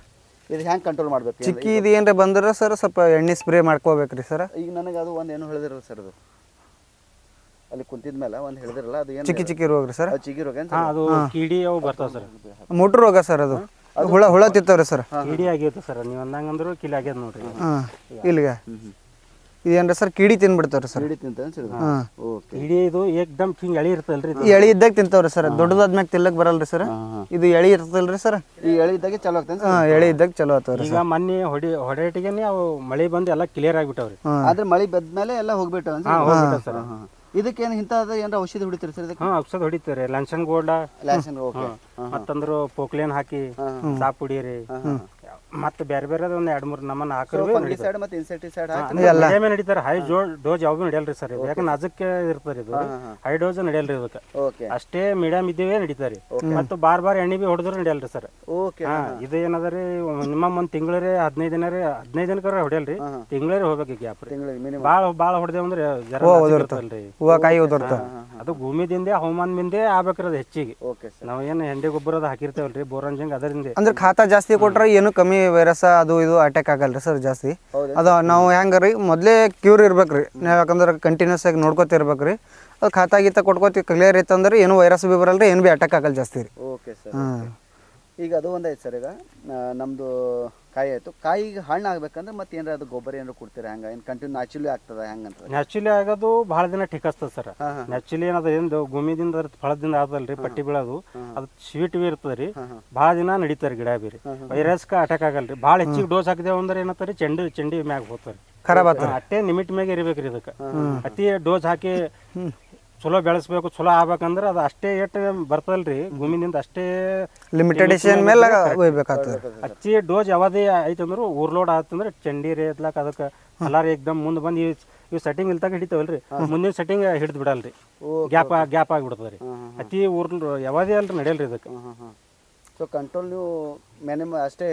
ಇದು ಹೆಂಗೆ ಕಂಟ್ರೋಲ್ ಮಾಡ್ಬೇಕು? ಚಿಕ್ಕಿ ಇದು ಏನ್ರ ಬಂದ್ರೆ ಸರ್ ಸ್ವಲ್ಪ ಎಣ್ಣೆ ಸ್ಪ್ರೇ ಮಾಡ್ಕೋಬೇಕ್ರಿ ಸರ್. ಈಗ ನನಗೆ ಅದು ಒಂದು ಏನು ಹೇಳಿದಿರಲ್ಲ ಸರ್, ಅದು ಅಲ್ಲಿ ಕುಂತಿದ್ಮೇಲೆ ಒಂದು ಹೇಳಿದಿರಲ್ಲ, ಅದು ಏನು ಚಿಕ್ಕಿ ರೋಗ ರೀ ಸರ್. ಚಿಗಿ ರೋಗ ಏನು? ಅದು ಕೀಡಿ ಅವು ಬರ್ತಾವೆ ಸರ್. ಮುಟ್ರು ರೋಗ ಸರ್. ಅದು ಹುಳ ತಿಂತಾವ್ರಿ ಸರ್. ಕೀಡಿ ಆಗೈತೆ ಸರ್. ನೀವು ಅಂದಂಗಂದ್ರು ಕಿಲಿ ಆಗ್ಯದ ನೋಡ್ರಿ. ಹಾಂ. ಇಲ್ಲಿಗೆ ಇದೇನ್ರಿ ಸರ್ ಕಿಡಿ ತಿನ್ಬಿಡ್ತಾವ್ರಿ ಸರ್. ಹಿಡಿ ತಿಂತ ಸರ್. ಓಕೆ. ಕೀಡಿ ಇದು ಏಕ್ದಮ್ ಹಿಂಗೆ ಎಳಿ ಇರ್ತಲ್ರಿ. ಎಳಿ ಇದ್ದಾಗ ತಿಂತಾವ್ರಿ ಸರ್. ದೊಡ್ಡದಾದ್ಮ್ಯಾಗ ತಿಲ್ಲಕ್ ಬರಲ್ರಿ ಸರ್. ಇದು ಎಳಿ ಇರ್ತಲ್ರಿ ಸರ್. ಈ ಎಳಿ ಇದ್ದಾಗೆ ಚಲೋ ಆಗ್ತದೆ. ಹಾಂ, ಎಳಿ ಇದ್ದಾಗ ಚಲೋ ಆಗ್ತಾವ್ರಿ. ಈಗ ಮೊನ್ನೆ ಹೊಡೆಟಿಗೆನೆ ಅವು ಮಳೆ ಬಂದು ಎಲ್ಲ ಕ್ಲಿಯರ್ ಆಗಿಬಿಟ್ಟವ್ರಿ. ಆದ್ರೆ ಮಳೆ ಬದ್ಮೇಲೆ ಎಲ್ಲ ಹೋಗ್ಬಿಟ್ಟು ಸರ್. ಇದಕ್ಕೇನು ಇಂಥದ್ದು ಏನಾರ ಔಷಧಿ ಹೊಡಿತೀರಿ ಸರ್? ಇದಕ್ಕೆ ಔಷಧ ಹೊಡಿತಾರೆ. ಲಂಚನ್ ಗೋಲ್ಡ, ಓಕೆ. ಮತ್ತಂದ್ರು ಪೋಕ್ಲೇನ್ ಹಾಕಿ ಸಾಪ್ ಹೊಡೀರಿ. ಮತ್ತೆ ಬೇರೆ ಬೇರೆ ಒಂದು 2-3 ನಮ್ಮನ್ನ ಹಾಕಿದ್ರೆ ಫಂಗಿಸೈಡ್ ಮತ್ತೆ ಇನ್ಸೆಕ್ಟಿಸೈಡ್ ಹಾಕಿ ಮೀಡಿಯಮ್ ನಡೀತಾರೆ. ಹೈ ಡೋಸ್ ಯಾವ್ದು ನಡೆಯಲ್ರಿ ಸರ್. ಇದು ಯಾಕಂದ್ರೆ ನಜಕ್ಕೆ ಇರ್ತಾರೆ. ಇದು ಹೈ ಡೋಸ್ ನಡೆಯಲ್ರಿ ಇದಕ್ಕೆ. ಓಕೆ. ಅಷ್ಟೇ ಮೀಡಿಯಮ್ ಇದ್ದೇವೆ ನಡೀತಾರೆ. ಮತ್ತು ಬಾರ್ ಎಣ್ಣೆ ಬಿ ಹೊಡೆದ್ರು ನಡೆಯಲ್ರಿ ಸರ್. ಓಕೆ. ಇದು ಏನದ್ರಿ ಮಿನಿಮಮ್ 1 ತಿಂಗಳೇ 15 ದಿನಕ್ಕೆ ಹೊಡೆಯಲ್ರಿ. ತಿಂಗಳೇ ಹೋಗ್ಬೇಕು ಗ್ಯಾಪ್ ರೀ. ಭಾಳ ಹೊಡೆದೇವ್ ಅಂದ್ರೆ ಜರ ಇರ್ತಲ್ರಿ. ಹೂವು ಕಾಯಿ ಉದುರ್ತ. ಅದು ಭೂಮಿದಿಂದ ಹವಾಮಾನದಿಂದೇ ಆಗ್ಬೇಕ್ರಿ ಅದು ಹೆಚ್ಚಿಗೆ. Okay sir. ನಾವು ಏನು ಹೆಂಡಿ ಗೊಬ್ಬರದ ಹಾಕಿರ್ತೇವಲ್ರಿ ಬೋರಂಜಂಗ್ ಅದರಿಂದ. ಅಂದ್ರೆ ಖಾತಾ ಜಾಸ್ತಿ ಕೊಟ್ರೆ ಏನು ಕಮ್ಮಿ ವೈರಸ್ ಅದು ಇದು ಅಟ್ಯಾಕ್ ಆಗಲ್ರಿ ಸರ್ ಜಾಸ್ತಿ. ಅದು ನಾವು ಹೆಂಗ್ರಿ ಮೊದಲೇ ಕ್ಯೂರ್ ಇರ್ಬೇಕ್ರಿ. ನಾವು ಯಾಕಂದ್ರೆ ಕಂಟಿನ್ಯೂಸ್ ಆಗಿ ನೋಡ್ಕೋತಿರ್ಬೇಕ್ರಿ. ಅದು ಖಾತಾ ಗೀತಾ ಕೊಟ್ಕೋತಿ ಕ್ಲಿಯರ್ ಇತ್ತಂದ್ರೆ ಏನು ವೈರಸ್ ಬಿ ಬರಲ್ರಿ, ಏನು ಬಿ ಅಟ್ಯಾಕ್ ಆಗಲ್ಲ ಜಾಸ್ತಿ ರೀ. Okay sir. ಈಗ ಅದು ಒಂದಾಯ್ತು ಸರ್. ಈಗ ನಮ್ಮದು ಕಾಯಿ ಆಯಿತು. ಕಾಯಿಗೆ ಹಣ್ಣು ಆಗ್ಬೇಕಂದ್ರೆ ಮತ್ತೆ ಏನಾರ ಅದು ಗೊಬ್ಬರ ಏನಾರು ಕೊಡ್ತೀರಾ? ಹಂಗೆ ಏನು ಕಂಟಿನ್ಯೂ ನ್ಯಾಚುರಲಿ ಆಗ್ತದೆ ಹೆಂಗಂತ? ನ್ಯಾಚುರಲಿ ಆಗೋದು ಭಾಳ ದಿನ ಠಿಕಸ್ತದೆ ಸರ್. ನ್ಯಾಚುರಲಿ ಏನದ ಏನು ಭೂಮಿದಿಂದ ಫಳದಿಂದ ಆದಲ್ರಿ ಪಟ್ಟಿ ಬೀಳೋದು, ಅದು ಸ್ವೀಟ್ ಬಿ ಇರ್ತದೆ ರೀ. ಭಾಳ ದಿನ ನಡೀತಾರೆ ಗಿಡ ಬಿ ರೀ. ವೈರಸ್ಗೆ ಅಟ್ಯಾಕ್ ಆಗಲ್ರಿ. ಭಾಳ ಹೆಚ್ಚಿಗೆ ಡೋಸ್ ಹಾಕಿದೇವು ಅಂದ್ರೆ ಏನಂತಾರೆ ಚೆಂಡಿ ಮ್ಯಾಗ ಹೋಗ್ತಾರೆ, ಖರಾಬ್ ಆಗ್ತದೆ. ಅಷ್ಟೇ ಲಿಮಿಟ್ ಮ್ಯಾಗ ಇರ್ಬೇಕ್ರಿ. ಇದಕ್ಕೆ ಅತಿ ಡೋಸ್ ಹಾಕಿ ಚಲೋ ಬೆಳೆಸ್ಬೇಕು, ಚಲೋ ಆಗ್ಬೇಕಂದ್ರೆ ಅದು ಅಷ್ಟೇ ಏಟ್ ಬರ್ತದಲ್ರಿ ಭೂಮಿನಿಂದ, ಅಷ್ಟೇ ಲಿಮಿಟೇಷನ್ ಮೇಲೆ ಹೋಗ್ಬೇಕಾಗ್ತದೆ. ಹಚ್ಚಿ ಡೋಸ್ ಯಾವುದೇ ಐತೆ ಅಂದ್ರೆ ಓವರ್ಲೋಡ್ ಆತಂದ್ರೆ ಚಂಡಿ ರೇ ಎತ್ಲಾಕ ಅದಕ್ಕೆ ಅಲಾರ ಏಕ್ದಮ್ ಮುಂದೆ ಬಂದು ಇವು ಸೆಟ್ಟಿಂಗ್ ಇಲ್ತಾಗ ಹಿಡಿತಾವಲ್ರಿ, ಮುಂದಿನ ಸೆಟ್ಟಿಂಗ್ ಹಿಡಿದು ಬಿಡಲ್ರಿ. ಗ್ಯಾಪ್ ಆಗಿಬಿಡ್ತದೆ ರೀ. ಅತಿ ಯಾವುದೇ ಅಲ್ರಿ ನಡೆಯಲ್ರಿ ಇದಕ್ಕೆ. ಸೊ ಕಂಟ್ರೋಲ್ ನೀವು ಮಿನಿಮಮ್ ಅಷ್ಟೇ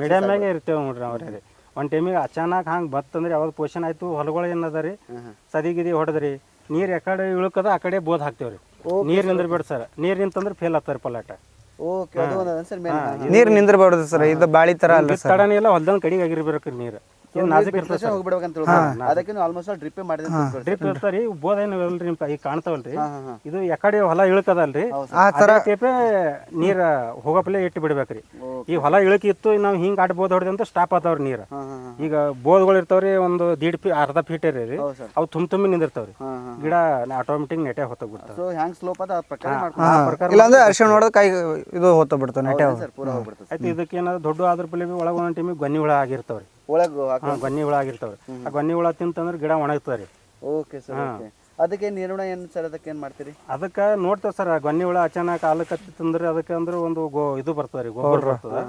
ಮೀಡಿಯಮ್ ಆಗಿ ಇರ್ತೇವೆ ನೋಡ್ರಿ ಅವ್ರಿ. ಒಂದು ಟೈಮಿಗೆ ಅಚಾನಕ್ ಹಂಗೆ ಬತ್ತಂದ್ರೆ ಯಾವ್ದು ಪೋಷನ್ ಆಯ್ತು, ಹೊಲಗಳು ಏನದ ರೀ ಸದಿಗಿದಿ ಹೊಡೆದ್ರಿ, ನೀರು ಯಾಕಡೆ ಇಳುಕದ ಆ ಕಡೆ ಬೋದ್ ಹಾಕ್ತೇವ್ರಿ. ನೀರು ನಿಂದ್ರಬೇಡ ಸರ್. ನೀರು ನಿಂತಂದ್ರೆ ಫೇಲ್ ಆಗ್ತಾರೆ ಪಲಾಟ. ಓಕೆ. ಅದು ಒಂದು ಸರ್ ನೀರು ನಿಂದ್ರಬಾರ್ದು ಸರ್. ಇದು ಬಾಳಿ ತರ ಅಲ್ಲ ಸರ್. ತಡನೇ ಇಲ್ಲ, ಹೊಲ್ದಂಗ್ ಕಡೆಗೆ ಆಗಿರ್ಬೇಕ್ರಿ ನೀರು. ನಾಜುಕ್ ಇರ್ತದೆ ಹೋಗ್ಬಿಡ್ಬೇಕಂತ ಅದಕ್ಕೆ ಆಲ್ಮೋಸ್ಟ್ ಡ್ರಿಪ್ ಮಾಡಿದ್ರೆ ಡ್ರಿಪ್ ಇರ್ತಾರಿ. ಬೋಧ ಏನು ಇಲ್ರಿ ಈಗ ಕಾಣ್ತಾವಲ್ರಿ. ಇದು ಯಾಕಡೆ ಹೊಲ ಇಳ್ಕದಲ್ರಿ, ಆ ತರ ಟೇಪೆ ನೀರ್ ಹೋಗಪ್ಲೆ ಇಟ್ಟು ಬಿಡ್ಬೇಕ್ರಿ. ಈ ಹೊಲ ಇಳಕಿ ಇತ್ತು ನಾವು ಹಿಂಗ್ ಆಟ ಬೋದ್ ಹೊಡೆದಂತ ಸ್ಟಾಪ್ ಆತಾವ್ರಿ ನೀರ್. ಈಗ ಬೋದ್ಗಳು ಇರ್ತಾವ್ರಿ, ಒಂದು 1.5 ಅರ್ಧ ಫೀಟ್ ರೀ, ಅವು ತುಂಬಿ ನಿಂದಿರ್ತಾವ್ರಿ. ಗಿಡ ಆಟೋಮೆಟಿಕ್ ನೆಟ್ಟೆ ಹೊತ್ತೋಗ್ಬಿಡ್ತಾವ. ಸೊ ಹ್ಯಾಂಗ್ ಸ್ಲೋಪ್ ಅದ ಇಲ್ಲಾಂದ್ರೆ ಅರ್ಶಿಣ ನೋಡೋದು ಕೈ ಇದು ಹೊತ್ತ ಬಿಡ್ತಾವ ನೆಟ್ಟೆ. ಆಯ್ತು ಇದಕ್ಕೆ ಏನಾದ್ರು ದೊಡ್ಡ ಆದ್ರ ಪಲ್ಲೆ ಒಳಗ ಒಂದೊಂದು ಟೈಮಿಗೆ ಗೊನ್ನಿ ಹುಳ ಆಗಿರ್ತಾವ್ರಿ. ಒಳಗೆ ಹಾಕಿ ಗೊನ್ನಿ ಹುಳ ಆಗಿರ್ತಾವ್ರಿ ಆ ಗೊನ್ನಿ ಹುಳ ತಿಂತಂದ್ರೆ ಗಿಡ ಒಣಗ್ತದೆ ರೀ. Okay sir okay. ಅದಕ್ಕೆ ನಿರ್ಣಯ ಏನು ಸರ್, ಅದಕ್ಕೆ ಏನು ಮಾಡ್ತೀರಿ? ಅದಕ್ಕೆ ನೋಡ್ತೇವೆ ಸರ್, ಗೊನ್ನಿ ಹುಳ ಅಚಾನಕ್ ಹಾಲು ಕತ್ತಿತ್ತಂದ್ರೆ ಅದಕ್ಕೆ ಅಂದ್ರೆ ಒಂದು ಇದು ಬರ್ತದೆ ರೀ, ಗೊಬ್ಬರ ಬರ್ತದೆ,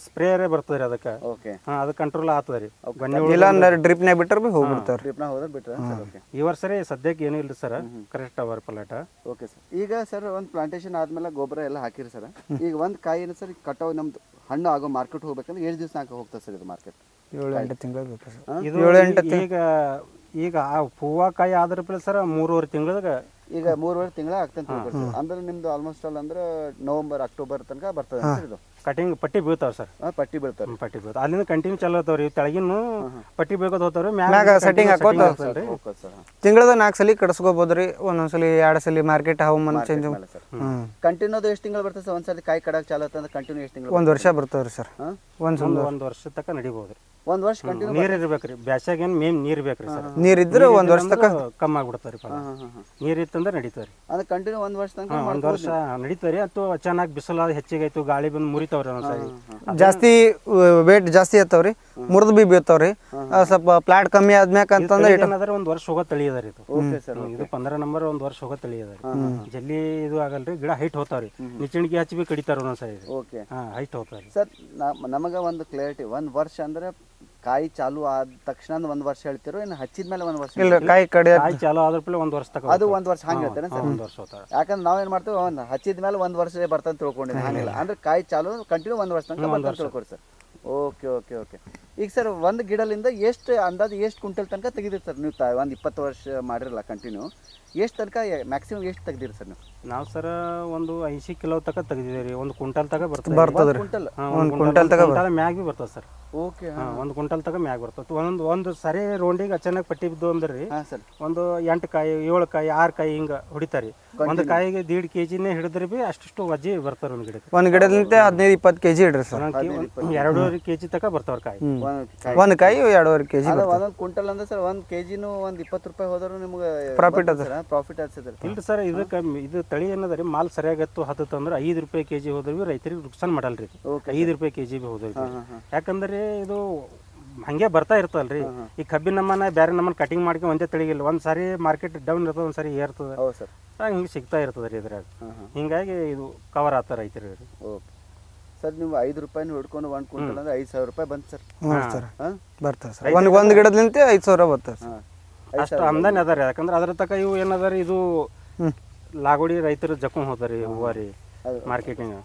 ಸ್ಪ್ರೇಯರೇ ಬರ್ತದೆ ರೀ ಅದಕ್ಕೆ. ಓಕೆ. ಅದು ಕಂಟ್ರೋಲ್ ಆಗ್ತದೆ ರೀ ಗೊನ್ನಿ ಹುಳ. ಇಲ್ಲ ಡ್ರಿಪ್ನಾಗ ಬಿಟ್ಟರೆ ಭೀ ಹೋಗ್ಬಿಡ್ತಾವ್ರಿ. ಡ್ರಿಪ್ನಾಗ ಹೋದ್ರೆ ಬಿಟ್ರೆ ಸರ್. ಓಕೆ. ಈ ವರ್ಷ ರೀ ಸದ್ಯಕ್ಕೆ ಏನೂ ಇಲ್ಲ ಸರ್, ಕರೆಕ್ಟ್ ಅವರ್ ಪಲಾಟ. Okay sir. ಈಗ ಸರ್ ಒಂದು ಪ್ಲಾಂಟೇಶನ್ ಆದ್ಮೇಲೆ ಗೊಬ್ಬರ ಎಲ್ಲ ಹಾಕಿರಿ ಸರ್. ಈಗ ಒಂದು ಕಾಯಿ ಏನು ಸರ್ ಕಟಾವು ನಮ್ದು ಹಣ್ಣು ಆಗೋ ಮಾರ್ಕೆಟ್ ಹೋಗ್ಬೇಕಂದ್ರೆ ಎಷ್ಟು ದಿವಸ ಹೋಗ್ತದೆ ಸರ್ ಇದು ಮಾರ್ಕೆಟ್? 7-8 ತಿಂಗಳು ಬೇಕು ಸರ್. ಇದು ಈಗ ಆ ಹೂವಕಾಯಿ ಆದ್ರ ಪ್ಲಸ್ ಸರ್ 3.5 ತಿಂಗಳದಾಗ ಈಗ 3.5 ತಿಂಗಳ ಆಗ್ತಂತ ಅಂದ್ರೆ ನಿಮ್ದು ಆಲ್ಮೋಸ್ಟ್ ಆಲ್ ಅಂದ್ರೆ ನವೆಂಬರ್ ಅಕ್ಟೋಬರ್ ತನಕ ಬರ್ತದೆ ಸರ್ ಇದು. ಕಟಿಂಗ್ ಪಟ್ಟಿ ಬೀಳ್ತಾವ ಸರ್. ಪಟ್ಟಿ ಬೀಳ್ತಾವೆ. ಪಟ್ಟಿ ಬೀಳ್ತಾವ ಅಲ್ಲಿಂದ ಕಂಟಿನ್ಯೂ ಚಾಲು ಆಗ್ತಾವ್ರಿ. ತೆಳಗಿನ ಪಟ್ಟಿ ಬೀಳ್ಕೋತ ಹೋಗ್ತಾವ್ರಿ, ಮ್ಯಾಗ ಸೆಟ್ಟಿಂಗ್ ಹಾಕೋತ ತಿಂಗಳದ 4 ಸಲ ಕಟ್ಸ್ಕೋಬೋದ್ರಿ. ಒಂದೊಂದ್ಸಲಿ 2 ಸಲ ಮಾರ್ಕೆಟ್ ಹವಾಮಾನ ಚೇಂಜ್. ಕಂಟಿನ್ಯೂ ಎಷ್ಟು ತಿಂಗಳು ಬರ್ತದೆ ಸರ್? ಒಂದ್ಸಲಿ ಕಾಯಿ ಕಡಕ್ ಚಾಲು ಆತಂದ್ರೆ ಕಂಟಿನ್ಯೂ ಎಷ್ಟು ತಿಂಗಳು? 1 ವರ್ಷ ಬರ್ತಾವ್ರಿ ಸರ್. ಒಂದು ವರ್ಷ ತನಕ ನಡಿಬಹುದ್ರಿ. 1 ವರ್ಷ ಕಂಟಿನ್ಯೂ ನೀರ್ ಇರ್ಬೇಕ್ರಿ, ಬ್ಯಾಸ್ಯಾಗ ಏನ್ ಮೇನ್ ನೀರ್ ಬೇಕ್ರಿ ಸರ್. ನೀರ್ ಇದ್ರೆ 1 ವರ್ಷ ತನಕ ಕಮ್ಮಿ ಆಗ್ಬಿಡ್ತಾವ್ರಿ ಫಲ. ನೀರ್ ಇತ್ತಂದ್ರೆ ನಡೀತಾವ್ರಿ. ಅಂದ್ರೆ ಕಂಟಿನ್ಯೂ 1 ವರ್ಷ ತನಕ 1 ವರ್ಷ ನಡೀತಾವ್ರಿ. ಅಥವಾ ಚೆನ್ನಾಗಿ ಬಿಸಿಲು ಹೆಚ್ಚಿಗೆ ಆಯ್ತು, ಗಾಳಿ ಬಂದು ಮುರಿತಾವ್ರಿ ಒಂದ್ಸರಿ. ಜಾಸ್ತಿ ವೇಟ್ ಜಾಸ್ತಿ ಇರ್ತಾವ್ರಿ, ಮುರಿದು ಬಿ ಬೀಳ್ತಾವ್ರಿ. ಸ್ವಲ್ಪ ಪ್ಲಾಟ್ ಕಮ್ಮಿ ಆದ್ಮ್ಯಾಕ ಅಂತಂದ್ರೆ ಏನಾದ್ರೆ 1 ವರ್ಷ ಹೋಗೋ ತಳಿ ಅದ ರೀ ಇದು. Okay sir. ಇದು 15 ನಂಬರ್ 1 ವರ್ಷ ಹೋಗೋ ತಳಿ ಅದ ರೀ. ಜಲ್ದಿ ಇದು ಆಗಲ್ರಿ, ಗಿಡ ಹೈಟ್ ಹೋಗ್ತಾವ್ರಿ. ನಿಚ್ಚಣಿಗೆ ಹಚ್ಚಿ ಬಿ ಕಡಿತಾರ ಒಂದೊಂದ್ಸರಿ. ಓಕೆ. ಹೈಟ್ ಹೋಗ್ತಾವ್ರಿ ಸರ್. ನಮಗೆ ಒಂದು ಕ್ಲಾರಿಟಿ, 1 ವರ್ಷ ಅಂದ್ರೆ ಕಾಯಿ ಚಾಲು ಆದ ತಕ್ಷಣ 1 ವರ್ಷ ಹೇಳ್ತಿರೋ, ಏನು ಹಚ್ಚಿದ್ಮೇಲೆ 1 ವರ್ಷ? ಇಲ್ಲ, ಕಾಯಿ ಕಡೆ ಕಾಯಿ ಚಾಲು ಆದ್ರ ಪಲೆ 1 ವರ್ಷ ತಕ ಅದು 1 ವರ್ಷ ಹಂಗೆ ಹೇಳ್ತಾರೆ ಸರ್. 1 ವರ್ಷ ಹೋಗ್ತಾರ. ಯಾಕಂದ್ರೆ ನಾವೇನ್ ಮಾಡ್ತೀವಿ, ಹಚ್ಚಿದ ಮೇಲೆ 1 ವರ್ಷ ಬರ್ತಂತ ತಿಳ್ಕೊಂಡಿದ್ದೀನಿ. ಹಂಗಿಲ್ಲ, ಅಂದ್ರೆ ಕಾಯಿ ಚಾಲು ಕಂಟಿನ್ಯೂ 1 ವರ್ಷ ತನಕ ಬರ್ತಂತ ತಿಳ್ಕೊಡಿ ಸರ್. Okay okay okay. ಈಗ ಸರ್ ಒಂದು ಗಿಡಲಿಂದ ಎಷ್ಟು ಅಂದಾಜು ಎಷ್ಟು ಕ್ವಿಂಟಲ್ ತನಕ ತೆಗಿದಿರಿ ಸರ್ ನೀವು? ಒಂದು 20 ವರ್ಷ ಮಾಡಿರಲ್ಲ ಕಂಟಿನ್ಯೂ, ಎಷ್ಟು ತನಕ ಮ್ಯಾಕ್ಸಿಮಮ್ ಎಷ್ಟು ತೆಗ್ದಿರಿ ಸರ್ ನೀವು? ನಾವು ಸರ್ ಒಂದು 80 ಕಿಲೋ ತನಕ ತೆಗ್ದಿದ್ದೀವಿ ರೀ. 1 ಕ್ವಿಂಟಲ್ ತನಕ ಬರ್ತದೆ. ಕ್ವಿಂಟಲ್ 1 ಕ್ವಿಂಟಲ್ ಮ್ಯಾಗ ಬಿ ಬರ್ತದೆ ಸರ್. ಓಕೆ. 1 ಕ್ವಿಂಟಲ್ ತನಕ ಮ್ಯಾಗ ಬರ್ತದೆ. ಒಂದು ಸರಿ ರೋಂಡಿಗೆ ಅಚಾನಕ್ ಪಟ್ಟಿ ಬಿದ್ದು ಅಂದ್ರೆ ರೀ, ಸರ್ ಒಂದು 8 ಕಾಯಿ 7 ಕಾಯಿ 6 ಕಾಯಿ ಹಿಂಗೆ ಹೊಡಿತಾರೆ. ಒಂದು ಕಾಯಿಗೆ 1.5 kg ಹಿಡಿದ್ರೆ ಬಿ ಅಷ್ಟು ವಜ್ಜಿ ಬರ್ತಾರೆ ಒಂದು ಗಿಡಕ್ಕೆ. ಒಂದು ಗಿಡದಿಂದ 15-20 kg ಇಡ್ರಿ ಸರ್. 2.5 kg ತನಕ ಬರ್ತಾವ್ರ ಕಾಯಿ. ಒಂದು ಕಾಯಿ 2.5 kg. ಒಂದೊಂದು ಕ್ವಿಂಟಲ್ ಅಂದ್ರೆ ಸರ್ 1 kgನೂ ಒಂದು 20 ರೂಪಾಯಿ ಹೋದ್ರು ನಿಮ್ಗೆ ಪ್ರಾಫಿಟ್ ಅದ. ಪ್ರಾಫಿಟ್ ಆಗ್ತದೆ. ಇಲ್ರಿ ಸರ್, ಇದು ತಳಿ ಏನದ ರೀ, ಮಾಲ್ ಸರಿಯಾಗತ್ತು ಹತ್ತಂದ್ರೆ 5 ರೂಪಾಯಿ kg ಹೋದ್ರೆ ಬಿ ರೈತರಿಗೆ ನುಕ್ಸಾನ್ ಮಾಡಲ್ರಿ. 5 ರೂಪಾಯಿ kg ಬಿ ಹೋದ್ರಿ. ಯಾಕಂದ್ರೆ ಇದು ಹಂಗೆ ಬರ್ತಾ ಇರ್ತಲ್ರಿ. ಈ ಕಬ್ಬಿನ ನಮ್ಮನ್ನ ಬೇರೆ ನಮ್ಮನ್ನ ಕಟಿಂಗ್ ಮಾಡ್ಕೊಂಡು ಒಂದೇ ತಳಿಗಿಲ್ಲ. ಒಂದ್ ಸಾರಿ ಮಾರ್ಕೆಟ್ ಡೌನ್ ಇರ್ತದೆ, ಒಂದ್ ಸಾರಿ ಏರ್ತದೆ. ಹಿಂಗೆ ಸಿಗ್ತಾ ಇರ್ತದೆ ರೀ ಇದ್ರಾಗ. ಹಿಂಗಾಗಿ ಇದು ಕವರ್ ಆಗ್ತಾರೆ ರೈತರಿಗೆ. Okay sir. ನೀವು 5 ರೂಪಾಯಿನ ಹಿಡ್ಕೊಂಡು 1 ಕ್ವಿಂಟಲ್ ಅಂದ್ರೆ 5,000 ರೂಪಾಯಿ ಬಂತು ಸರ್. ಬರ್ತದೆ ಸರ್. ಒಂದು ಗಿಡದಿಂದ 5,000 ಬರ್ತದೆ ಸರ್. ಅಷ್ಟು ಆಮ್ದಾನಿ ಅದ ರೀ. ಯಾಕಂದ್ರೆ ಅದ್ರ ತಕ ಇವು ಏನದ ರೀ, ಇದು ಲಾಗೋಡಿ ರೈತರು ಜಕ್ಕೊಂಡ್ ಹೋದಾರಿ ಹೂವ ರೀ ಮಾರ್ಕೆಟಿಂಗ್.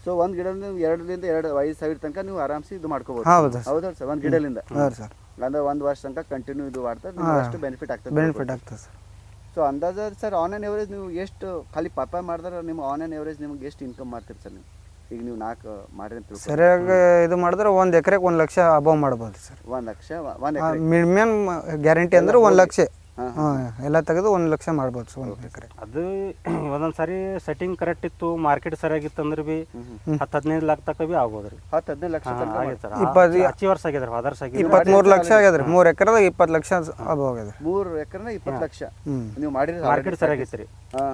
ಸೊ ಒಂದು ಗಿಡದಿಂದ 2,500 ತನಕ ನೀವು ಆರಾಮ್ಸಿ ಇದು ಮಾಡ್ಕೋಬಹುದು. ಹೌದಾ ಸರ್? ಒಂದು ಗಿಡದಿಂದ ಸರ್ ಅಂದ್ರೆ 1 ವರ್ಷ ತನಕ ಕಂಟಿನ್ಯೂ ಇದು ಮಾಡ್ತಾರೆ, ಅಷ್ಟು ಬೆನಿಫಿಟ್ ಆಗ್ತದೆ. ಬೆನಿಫಿಟ್ ಆಗ್ತದೆ ಸರ್. ಸೊ ಅಂದಾಜು ಸರ್ ಆನ್ ಆನ್ ಎವರೇಜ್ ನೀವು ಎಷ್ಟು ಖಾಲಿ ಪಾಪ ಮಾಡಿದ್ರೆ ನಿಮ್ಮ ಆನ್ ಆನ್ ಎವರೇಜ್ ನಿಮ್ಗೆ ಎಷ್ಟು ಇನ್ಕಮ್ ಮಾಡ್ತೀರಿ ಸರ್ ನೀವು? ಈಗ ನೀವು 4 ಮಾಡಿ ಅಂತ ಸರಿಯಾಗಿ ಇದು ಮಾಡಿದ್ರೆ 1 ಎಕರೆಗೆ 1 ಲಕ್ಷ ಅಬೌವ್ ಮಾಡ್ಬೋದು ಸರ್. 1 ಲಕ್ಷ 1 ಎಕರೆ ಮಿನಿಮಮ್ ಗ್ಯಾರಂಟಿ ಅಂದ್ರೆ 1 ಲಕ್ಷ. ಎಲ್ಲ ತೆಗೆದು 1 ಲಕ್ಷ ಮಾಡ್ಬೋದು ಸರ್ 1 ಎಕರೆ. ಅದು ಒಂದೊಂದ್ ಸಾರಿ ಸೆಟ್ಟಿಂಗ್ ಕರೆಕ್ಟ್ ಇತ್ತು, ಮಾರ್ಕೆಟ್ ಸರಿಯಾಗಿತ್ತು ಅಂದ್ರೆ ಬಿ 10-15 ಲಕ್ಷ ತಕ ಬಿ ಆಗ್ಬೋದ್ರಿ. 10-15 ಲಕ್ಷ ಆಗೈತೆ ಸರ್. 20 ವರ್ಷ ಆಗ್ಯದ್ರಿ, ಅದರ್ಸ್ ಆಗಿ 23 ಲಕ್ಷ ಆಗ್ಯದ್ರಿ. 3 ಎಕರೆದಾಗ 20 ಲಕ್ಷ ಅಬೌವ್ ಆಗ್ಯದ್ರಿ. 3 ಎಕರೆ 20 ಲಕ್ಷ ನೀವು ಮಾಡಿರಿ. ಮಾರ್ಕೆಟ್ ಸರಿಯಾಗಿತ್ತು ರೀ.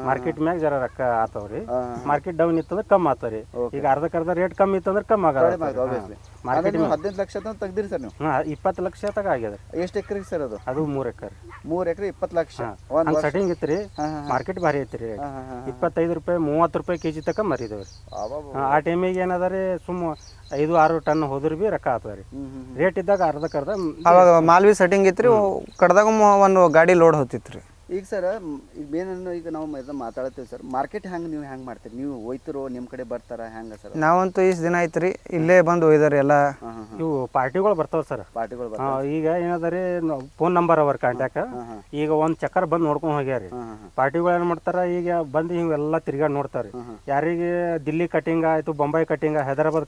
ಮಾರ್ಕೆಟ್ ಮ್ಯಾಗ ಜರ ರೊಕ್ಕ ಆತವ್ರಿ. ಮಾರ್ಕೆಟ್ ಡೌನ್ ಇತ್ತಂದ್ರೆ ಕಮ್ಮಿ ಆತವ್ರಿ. ಈಗ ಅರ್ಧಕ್ಕರ್ಧ ರೇಟ್ ಕಮ್ಮಿ ಇತ್ತಂದ್ರೆ ಕಮ್ಮಿ ಆಗಲ್ಲ. ಮಾರ್ಕೆಟ್ 15 ಲಕ್ಷ ತೆಗ್ದಿರಿ ಸರ್ ನೀವು? 20 ಲಕ್ಷ ತಕ ಆಗ್ಯದ್ರಿ. ಎಷ್ಟು ಎಕರೆ ಸರ್ ಅದು? ಅದು 3 ಎಕರೆ. 3 ಎಕರೆ 20 ಲಕ್ಷ. ಸೆಟ್ಟಿಂಗ್ ಇತ್ರಿ, ಮಾರ್ಕೆಟ್ ಭಾರಿ ಐತ್ರಿ. 25 ರೂಪಾಯಿ 30 ರೂಪಾಯಿ kg ತಕ ಮರಿದೇವ್ರಿ. ಆ ಟೈಮಿಗೆ ಏನದ ರೀ, ಸುಮ್ಮ 5-6 ಟನ್ ಹೋದ್ರ ಬಿ ರೊಕ್ಕ ಆತದ್ರಿ. ರೇಟ್ ಇದ್ದಾಗ ಅರ್ಧಕ್ಕರ್ಧ. ಅವಾಗ ಮಾಲ್ವಿ ಸೆಟ್ಟಿಂಗ್ ಇತ್ರಿ, ಕಡ್ದಾಗ 1 ಗಾಡಿ ಲೋಡ್ ಹೋಗ್ತಿತ್ರಿ. ಈಗ ಸರ್ ಈಗ ಏನೇನು ಈಗ ನಾವು ಮಾತಾಡ್ತೀವಿ ಸರ್, ಮಾರ್ಕೆಟ್ ಹೆಂಗೆ ನೀವು ಹೆಂಗೆ ಮಾಡ್ತೀರಿ? ನೀವು ಒಯ್ತಿರೋ ನಿಮ್ಮ ಕಡೆ ಬರ್ತಾರ ಹೆಂಗೆ ಸರ್? ನಾವಂತೂ ಇಷ್ಟು ದಿನ ಐತ್ರಿ ಇಲ್ಲೇ ಬಂದು ಒಯ್ದಾರೆ ಎಲ್ಲ. ಇವು ಪಾರ್ಟಿಗಳು ಬರ್ತಾವ ಸರ್. ಪಾರ್ಟಿಗಳು ಈಗ ಏನದ ರೀ, ಫೋನ್ ನಂಬರ್ ಅವರ್ ಕಾಂಟ್ಯಾಕ್ಟ್. ಈಗ ಒಂದು ಚಕ್ಕರ್ ಬಂದು ನೋಡ್ಕೊಂಡು ಹೋಗ್ಯಾರಿ. ಪಾರ್ಟಿಗಳು ಏನು ಮಾಡ್ತಾರ, ಈಗ ಬಂದು ಇವೆಲ್ಲ ತಿರ್ಗಾಡಿ ನೋಡ್ತಾರೆ. ಯಾರಿಗೆ ದಿಲ್ಲಿ ಕಟಿಂಗ್ ಆಯ್ತು, ಬೊಂಬೈ ಕಟಿಂಗ್, ಹೈದರಾಬಾದ್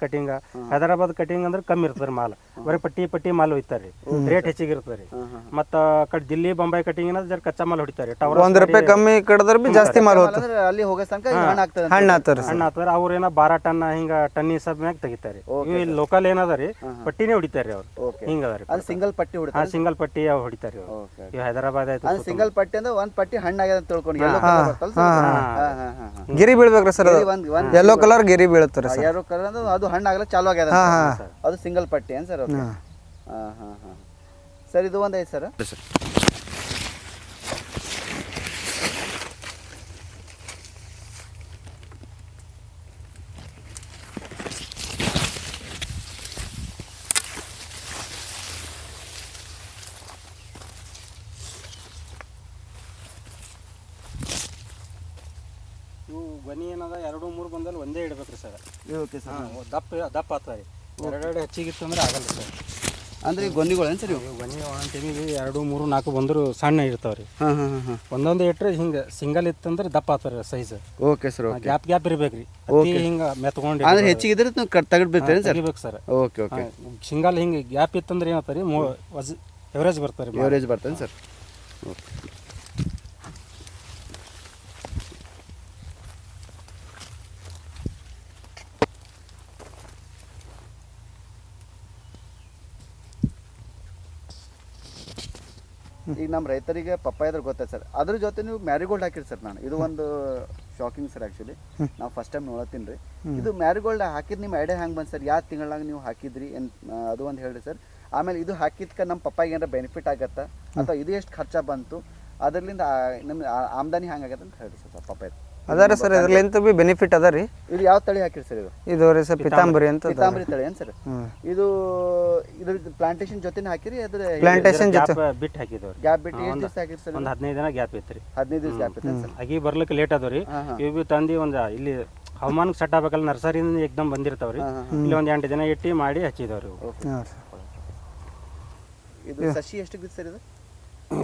ಕಟಿಂಗ್ ಅಂದ್ರೆ ಕಮ್ಮಿ ಇರ್ತದೆ ಮಾಲ್. ಬರೀ ಪಟ್ಟಿ ಮಾಲ್ ಒಯ್ತಾರೆ, ರೇಟ್ ಹೆಚ್ಚಿಗೆ ಇರ್ತದೆ. ಮತ್ತು ದಿಲ್ಲಿ ಬೊಂಬೈ ಕಟಿಂಗ್ ಏನಾದ್ರು ಜರ ಕಚ್ಚಾ ಮಾಲ್ ಹೊಡಿತಾರೆ. 1 ರೂಪಾಯಿ ಕಮ್ಮಿ ಕಡಿದ್ರೆ ಬಿ ಜಾಸ್ತಿ ಮಾಲ್ ಹೋಗ್ತದೆ. ಅಲ್ಲಿ ಹೋಗೋ ತನಕ ಹಣ್ಣು ಆಗ್ತಾರೆ. ಅವ್ರ ಏನೋ 12 ಟನ್ ಹಿಂಗ ಟನ್ ಹಿಸಾಬ್ ಮ್ಯಾಗ ತೆಗಿತಾರೆ. ಲೋಕಲ್ ಏನದ ರೀ, ಪಟ್ಟಿನೇ ಹೊಡಿತಾರೆ ಅವ್ರು. ಹಿಂಗದ ರೀ, ಸಿಂಗಲ್ ಪಟ್ಟಿ ಹೊಡಿತಾರೆ. ಸಿಂಗಲ್ ಪಟ್ಟಿ ಹೊಡಿತಾರೆ ಅವ್ರು. ಇವ್ ಹೈದರಾಬಾದ್ ಆಯ್ತು, ಸಿಂಗಲ್ ಪಟ್ಟಿ ಅಂದ್ರೆ 1 ಪಟ್ಟಿ ಹಣ್ಣಾಗ್ಯದ ಅಂತ ತಿಳ್ಕೊಂಡು ಗಿರಿ ಬೀಳ್ಬೇಕ್ರಿ ಸರ್. ಯೆಲ್ಲೋ ಕಲರ್ ಗಿರಿ ಬೀಳುತ್ತಾರೆ ಸರ್. ಯೆಲ್ಲೋ ಕಲರ್ ಅಂದ್ರೆ ಅದು ಹಣ್ಣಾಗಲ್ಲ ಚಾಲು ಆಗ್ಯದ, ಅದು ಸಿಂಗಲ್ ಪಟ್ಟಿ ಏನ್ ಸರ್? ಹಾಂ ಹಾಂ ಹಾಂ ಸರ್ ಇದು ಒಂದು ಐತೆ ಸರ್ ಸರ್ ಇವು ಗೊನಿ ಏನದ 2-3 ಬಂದಲ್ಲಿ ಒಂದೇ ಇಡ್ಬೇಕ್ರಿ ಸರ್. ಓಕೆ ಸರ್ ದಪ್ಪ ಆಗ್ತದೆ ರೀ. ಎರಡು ಹೆಚ್ಚಿಗಿತ್ತು ಅಂದ್ರೆ ಆಗಲ್ಲ ಸರ್. ಅಂದರೆ ಈ ಗೊನೆಗಳೇನು ಸರ್ ಇವು ಇವು ಗೊನಿ ಒಂದೊಂದು ಟೈಮಿಗೆ 2-3-4 ಬಂದರೂ ಸಣ್ಣ ಇರ್ತಾವೆ ರೀ. ಹಾಂ ಹಾಂ ಹಾಂ ಹಾಂ ಒಂದೊಂದು ಇಟ್ಟರೆ ಹಿಂಗೆ ಸಿಂಗಲ್ ಇತ್ತಂದ್ರೆ ದಪ್ಪ ಆಗ್ತಾರೆ size. Okay sir okay gap ಇರ್ಬೇಕು ರೀ. ಹಿಂಗೆ ಮೆತ್ಕೊಂಡು ಅಂದರೆ ಹೆಚ್ಚಿಗಿದ್ರೆ ನೀವು ತೆಗೆದ್ಬಿಡ್ತೀರಿ ಸರ್ ತೆಗಿಬೇಕು ಸರ್. ಓಕೆ ಓಕೆ ಸಿಂಗಲ್ ಹಿಂಗೆ ಗ್ಯಾಪ್ ಇತ್ತಂದ್ರೆ ಏನಾಗ್ತಾರೆ ಎವರೇಜ್ ಬರ್ತಾರೆ. ಎವರೇಜ್ ಬರ್ತೇನೆ ಸರ್ ಓಕೆ ಈಗ ನಮ್ಮ ರೈತರಿಗೆ ಪಪ್ಪಾಯದ್ರ ಗೊತ್ತೈತೆ ಸರ್, ಅದ್ರ ಜೊತೆ ನೀವು ಮ್ಯಾರಿಗೋಲ್ಡ್ ಹಾಕಿರಿ ಸರ್. ನಾನು ಇದು ಒಂದು ಶಾಕಿಂಗ್ ಸರ್. ಆ್ಯಕ್ಚುಲಿ ನಾವು ಫಸ್ಟ್ ಟೈಮ್ ನೋಡತ್ತೀನಿ ರೀ. ಇದು ಮ್ಯಾರಿಗೋಲ್ಡ್ ಹಾಕಿದ್ದು ನಿಮ್ಮ ಐಡಿಯಾ ಹೆಂಗೆ ಬಂತು ಸರ್? ಯಾವ ತಿಂಗಳಾಗ ನೀವು ಹಾಕಿದ್ರಿ ಏನು ಅದು ಒಂದು ಹೇಳ್ರಿ ಸರ್. ಆಮೇಲೆ ಇದು ಹಾಕಿದ್ಕೆ ನಮ್ಮ ಪಪ್ಪಾಯಿಗೆ ಏನಾರ ಬೆನಿಫಿಟ್ ಆಗತ್ತಾ ಅಥವಾ ಇದು ಎಷ್ಟು ಖರ್ಚು ಬಂತು, ಅದರಿಂದ ನಮ್ಮ ಆಮದಾನಿ ಹೆಂಗಾಗತ್ತೆ ಅಂತ ಹೇಳ್ರಿ ಸರ್ ಪಪ್ಪಾಯ. ಅದ ರೀ ಸರ್, ಇದ್ರಲ್ಲಿಂತ ಬಿ ಬೆನಿಫಿಟ್ ಅದ ರೀ. ಇದು ಯಾವ ತಳಿ ಹಾಕಿರಿ ಸರ್? ಇದು ರೀ ಸರ್ ಪಿತಾಂಬರಿ ಅಂತ. ಪಿತಾಂಬರಿ ತಳಿ ಏನು ಸರ್? ಇದು ಇದ್ರ ಪ್ಲಾಂಟೇಶನ್ ಜೊತೆನೇ ಹಾಕಿರಿ? ಅದ್ರ ಪ್ಲಾಂಟೇಶನ್ ಜೊತೆ ಬಿಟ್ಟು ಹಾಕಿದವ್ರಿ. ಗ್ಯಾಪ್ ಬಿಟ್ಟು ಎಷ್ಟು ದಿವಸ ಹಾಕಿರಿ ಸರ್? ಒಂದು 15 ದಿನ ಗ್ಯಾಪ್ ಐತ್ರಿ. 15 ದಿವಸ ಗ್ಯಾಪ್ ಐತೆ ಸರ್. ಅಗಿ ಬರ್ಲಿಕ್ಕೆ ಲೇಟ್ ಅದಾವ್ರಿ. ಇವು ಬಿ ತಂದು ಒಂದು ಇಲ್ಲಿ ಹವಾಮಾನಕ್ಕೆ ಸೆಟ್ ಆಗ್ಬೇಕಲ್ಲ, ನರ್ಸರಿಯಿಂದ ಎಕ್ದಮ್ ಬಂದಿರ್ತಾವ್ರಿ. ಇಲ್ಲಿ ಒಂದು 8 ದಿನ ಇಟ್ಟು ಮಾಡಿ ಹಚ್ಚಿದವ್ರಿ. ಇದು ಸಸಿ ಎಷ್ಟು ಬಿತ್ತು ಸರ್?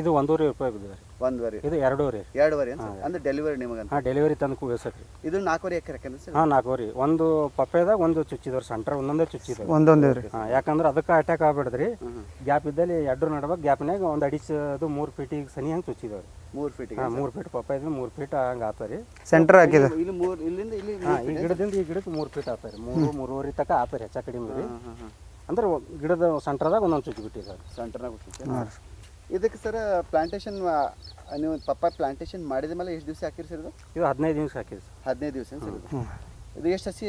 ಇದು 1.5 ರೂಪಾಯಿ ಬಿದ್ದಿದೆ. 1.5 ಇದು 2.5 2.5 ಅಂದ್ರೆ ಡೆಲಿವರಿ ನಿಮಗೆ? ಹಾಂ, ಡೆಲಿವರಿ ತಂದು ಕೂಗಿಸಕ್ರಿ. ಇದು 4 ಎಕರೆ ಸರ್? ಹಾಂ, 4 ಒಂದು ಪಪ್ಪೆದಾಗ ಒಂದು ಚುಚ್ಚಿದವ್ರಿ. ಸೆಂಟ್ರ್ ಒಂದೊಂದೇ ಚುಚ್ಚಿದವ್ರಿ. ಒಂದೊಂದೇ ರೀ. ಹಾಂ, ಯಾಕಂದ್ರೆ ಅದಕ್ಕೆ ಅಟ್ಯಾಕ್ ಆಗ್ಬಿಡ್ದ್ರಿ. ಗ್ಯಾಪ್ ಇದ್ದಲ್ಲಿ 2 ನಡ್ಬೇಕು. ಗ್ಯಾಪ್ನಾಗ ಒಂದು ಅಡಿಚದು 3 ಫೀಟಿಗೆ ಸನಿ ಹಂಗೆ ಚುಚ್ಚಿದವ್ರಿ. 3 ಫೀಟಿಗೆ? ಹಾಂ, 3 ಫೀಟ್ ಪಪ್ಪ ಇದ್ರೆ 3 ಫೀಟ್ ಹಂಗೆ ಆತರಿ. ಸೆಂಟರ್ ಹಾಕಿದ ಇಲ್ಲಿ 3 ಇಲ್ಲಿಂದ ಇಲ್ಲಿ? ಹಾಂ, ಈ ಗಿಡದಿಂದ ಈ ಗಿಡಕ್ಕೆ 3 ಫೀಟ್ ಆತಾರೆ. 3-3.5 ತನಕ ಆತಾರೆ ಹೆಚ್ಚ ಕಡಿಮೆ ರೀ. ಅಂದ್ರೆ ಗಿಡದ ಸೆಂಟ್ರದಾಗ ಒಂದೊಂದು ಚುಚ್ಚಿ ಬಿಟ್ಟಿದ್ದಾರೆ. ಸೆಂಟ್ರ್ನಾಗ ಇದಕ್ಕೆ ಸರ್ ಪ್ಲಾಂಟೇಶನ್ ನೀವು ಪಪ್ಪಾಯ ಪ್ಲಾಂಟೇಶನ್ ಮಾಡಿದ ಮೇಲೆ ಎಷ್ಟು ದಿವಸ ಹಾಕಿರಿ ಸರ್? ಇದು 15 ದಿವಸ ಹಾಕಿರಿ ಸರ್. 15 ದಿವಸ ಸರ್. ಇದು ಎಷ್ಟು ಸಸಿ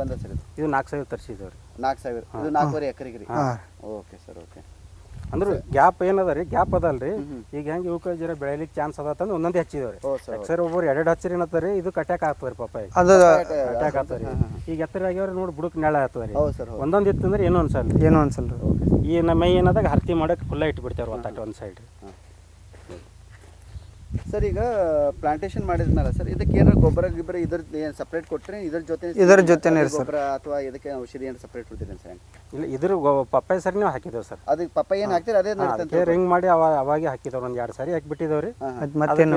ಬಂದ ಸರ್? ಇದು 4,000 ತರಿಸಿದವ್ರಿ. 4,000. ಇದು 4.5 ಎಕರೆಗೆ ರೀ? Okay sir okay. ಅಂದ್ರೆ ಗ್ಯಾಪ್ ಏನದ ರೀ, ಗ್ಯಾಪ್ ಅದಲ್ರಿ. ಈಗ ಹೆಂಗೆ ಇವಕ್ಕೆ ಜರ ಬೆಳೆಯಲಿಕ್ಕೆ ಚಾನ್ಸ್ ಅದಂದ್ರೆ ಒಂದೊಂದೇ ಹಚ್ಚಿದವ್ರಿ. ಸರ್ ಒಬ್ಬರು 2 ಹಚ್ಚಿರಿ ಏನತ್ತರಿ, ಇದು ಅಟ್ಯಾಕ್ ಆಗ್ತದ್ರಿ. ಪಪ್ಪಾಯಿ ಅದು ಅಟ್ಯಾಕ್ ಆಗ್ತದ್ರಿ. ಈಗ ಎತ್ತರ ಆಗ್ಯಾವ್ರಿ ನೋಡಿ, ಬುಡಕ್ ನೆಳ ಆಗ್ತದ್ರಿ. ಹೌದು ಸರ್. ಒಂದೊಂದು ಇತ್ತಂದ್ರೆ ಏನೋ ಅನ್ಸಲ್ರಿ. ಏನೋ ಅನ್ಸಲ್ರಿ. ಈ ನಮ್ಮ ಮೈ ಏನದಾಗ ಹರ್ತಿ ಮಾಡಕ್ಕೆ ಫುಲ್ಲ ಇಟ್ಬಿಡ್ತೇವ್ರಿ ಒಂದು ಸೈಡ್. ಸರ್ ಈಗ ಪ್ಲಾಂಟೇಶನ್ ಮಾಡಿದ್ಮೇಲೆ ಸರ್ ಇದಕ್ಕೆ ಏನಾರ ಗೊಬ್ಬರ ಗಿಬ್ಬರ ಇದ್ರದ್ದು ಏನು ಸಪ್ರೇಟ್ ಕೊಟ್ಟರೆ ಇದ್ರ ಜೊತೆನೇ ಗೊಬ್ಬರ ಅಥವಾ ಇದಕ್ಕೆ ಔಷಧಿ ಏನು ಸಪ್ರೇಟ್ ಕೊಡ್ತೀರಿ ಸರ್? ಇಲ್ಲ, ಇದ್ರ ಪಪ್ಪಾಯಿ ಸರಿ ನೀವು ಹಾಕಿದ್ದೇವೆ ಸರ್. ಅದಕ್ಕೆ ಪಪ್ಪಾಯಿ ಏನು ಹಾಕ್ತೀರಿ ಅದೇ ನಡೀತಂತೆ? ರಿಂಗ್ ಮಾಡಿ ಅವಾಗೆ ಹಾಕಿದವ್ರು. ಒಂದು 2 ಸಾರಿ ಹಾಕಿಬಿಟ್ಟಿದವ್ರಿ.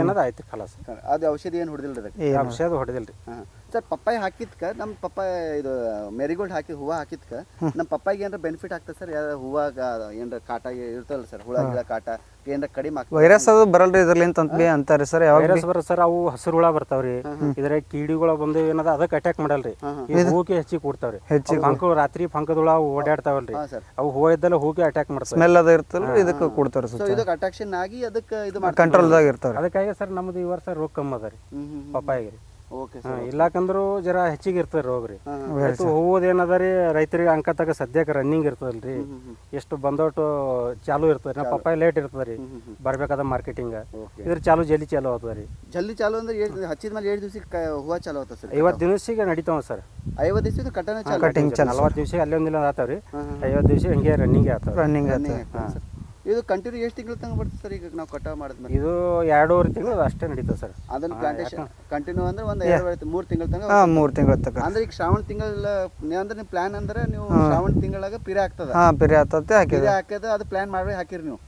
ಏನದ ಆಯ್ತು ಕಲಾಸ. ಅದು ಔಷಧಿ ಏನು ಹೊಡೆದಿಲ್ಲ ಅದಕ್ಕೆ? ಔಷಧ ಹೊಡೆದಿಲ್ರಿ. ಹಾಂ ಸರ್, ಪಪ್ಪಾಯಿ ಹಾಕಿದ್ಕ ನಮ್ಮ ಪಪ್ಪಾಯ ಇದು ಮೆರಿಗೋಲ್ಡ್ ಹಾಕಿ ಹೂವು ಹಾಕಿದ್ಕ ನಮ್ಮ ಪಪ್ಪಾಯಿಗೆ ಏನಾರ ಬೆನಿಫಿಟ್ ಆಗ್ತದೆ ಸರ್? ಹೂವಾಗ ಏನಾರ ಕಾಟ ಇರ್ತಲ್ಲ ಸರ್, ಹುಳ ಗಿಳ ಕಾಟ ಏನಾರ ಕಡಿಮೆ ಆಗ್ತದೆ? ವೈರಸ್ ಅದು ಬರಲ್ರಿ ಇದ್ರಲಿಂತ ಅಂತ ಬಿ ಅಂತಾರೆ ಸರ್. ಯಾವ ವೈರಸ್ ಬರ ಸರ್, ಅವು ಹಸಿರು ಹುಳ ಬರ್ತಾವ್ರಿ. ಇದ್ರ ಕೀಡಿಗಳು ಬಂದು ಏನದ ಅದಕ್ಕೆ ಅಟ್ಯಾಕ್ ಮಾಡಲ್ರಿ. ಹೂವಿಗೆ ಹೆಚ್ಚಿಗೆ ಕೂಡ್ತಾವ್ರಿ. ಫಂಕ ರಾತ್ರಿ ಫಂಕದ ಹುಳ ಓಡಾಡ್ತಾವಲ್ರಿ, ಅವು ಹೂವು ಇದ್ದಲ್ಲ ಹೂವಿಗೆ ಅಟ್ಯಾಕ್ ಮಾಡ್ತಾವ. ಸ್ಮೆಲ್ ಅದ ಇರ್ತಲ್ಲ, ಇದಕ್ಕೆ ಕೊಡ್ತಾರೆ ಸರ್. ಇದಕ್ಕೆ ಅಟ್ರಾಕ್ಷನ್ ಆಗಿ ಅದಕ್ಕೆ ಇದು ಕಂಟ್ರೋಲ್ದಾಗ ಇರ್ತಾವ್ರಿ. ಅದಕ್ಕಾಗಿ ಸರ್ ನಮ್ದು ಈ ವರ್ಷ ರೋಗ ಕಮ್ಮಿ ಅದ ರೀ ಪಪ್ಪಾಯಿಗೆ ರೀ. Okay sir. ಇಲ್ಲಾಕಂದ್ರು ಜರ ಹೆಚ್ಚಿಗೆ ಇರ್ತದೆ ರೋಗ ರೀ. ಹೂವದ ಏನದ ರೀ, ರೈತರಿಗೆ ಅಂಕ ತಗ ಸದ್ಯಕ್ಕೆ ರನ್ನಿಂಗ್ ಇರ್ತದಲ್ರಿ. ಎಷ್ಟು ಬಂದೋಟು ಚಾಲು ಇರ್ತದೆ. ನಮ್ಮ ಪಪ್ಪಾಯಿ ಲೇಟ್ ಇರ್ತದೆ ರೀ ಬರ್ಬೇಕಾದ ಮಾರ್ಕೆಟಿಂಗ್. ಇದ್ರ ಚಾಲು ಜಲ್ದಿ ಚಾಲು ಆಗ್ತದೆ ರೀ. ಜಲ್ದಿ ಚಾಲು ಅಂದ್ರೆ ಹಚ್ಚಿದ ಮೇಲೆ 7 ದಿವಸಕ್ಕೆ ಹೂವು ಚಾಲು ಆಗ್ತದೆ ಸರ್? 50 ದಿವಸಕ್ಕೆ ನಡೀತಾವ ಸರ್. 50 ದಿವಸಕ್ಕೆ ಕಟನ ಚಾಲು? 40 ದಿವಸಕ್ಕೆ ಅಲ್ಲೇ ಒಂದಿಲ್ಲ ಆತಾವ್ರಿ. 50 ದಿವಸ ಹಿಂಗೆ ರನ್ನಿಂಗ್ ಆಗ್ತಾವ. ರನ್ನಿಂಗ್ ಇದು ಕಂಟಿನ್ಯೂ ಎಷ್ಟು ತಿಂಗಳು ತನಕ ಬರ್ತದೆ ಸರ್? ಈಗ ನಾವು ಕಟಾವು ಮಾಡಿದ್ಮೇಲೆ ಇದು 2.5 ತಿಂಗಳು ಅಷ್ಟೇ ನಡೀತದೆ ಸರ್. ಅದನ್ನ ಪ್ಲಾಂಟೇಶನ್ ಕಂಟಿನ್ಯೂ ಅಂದ್ರೆ ಒಂದು 3 ತಿಂಗಳ ತನಕ? 3 ತಿಂಗಳ ತನಕ. ಅಂದ್ರೆ ಈಗ ಶ್ರಾವಣ ತಿಂಗಳ ಅಂದ್ರೆ ನೀವು ಪ್ಲಾನ್ ಅಂದ್ರೆ ನೀವು ಶ್ರಾವಣ ತಿಂಗಳಾಗ ಪಿರೆ ಆಗ್ತದ? ಪಿರೆ ಆಗ್ತದೆ ಪಿರೆ ಹಾಕದ ಅದು ಪ್ಲಾನ್ ಮಾಡಿ ಹಾಕಿರಿ ನೀವು?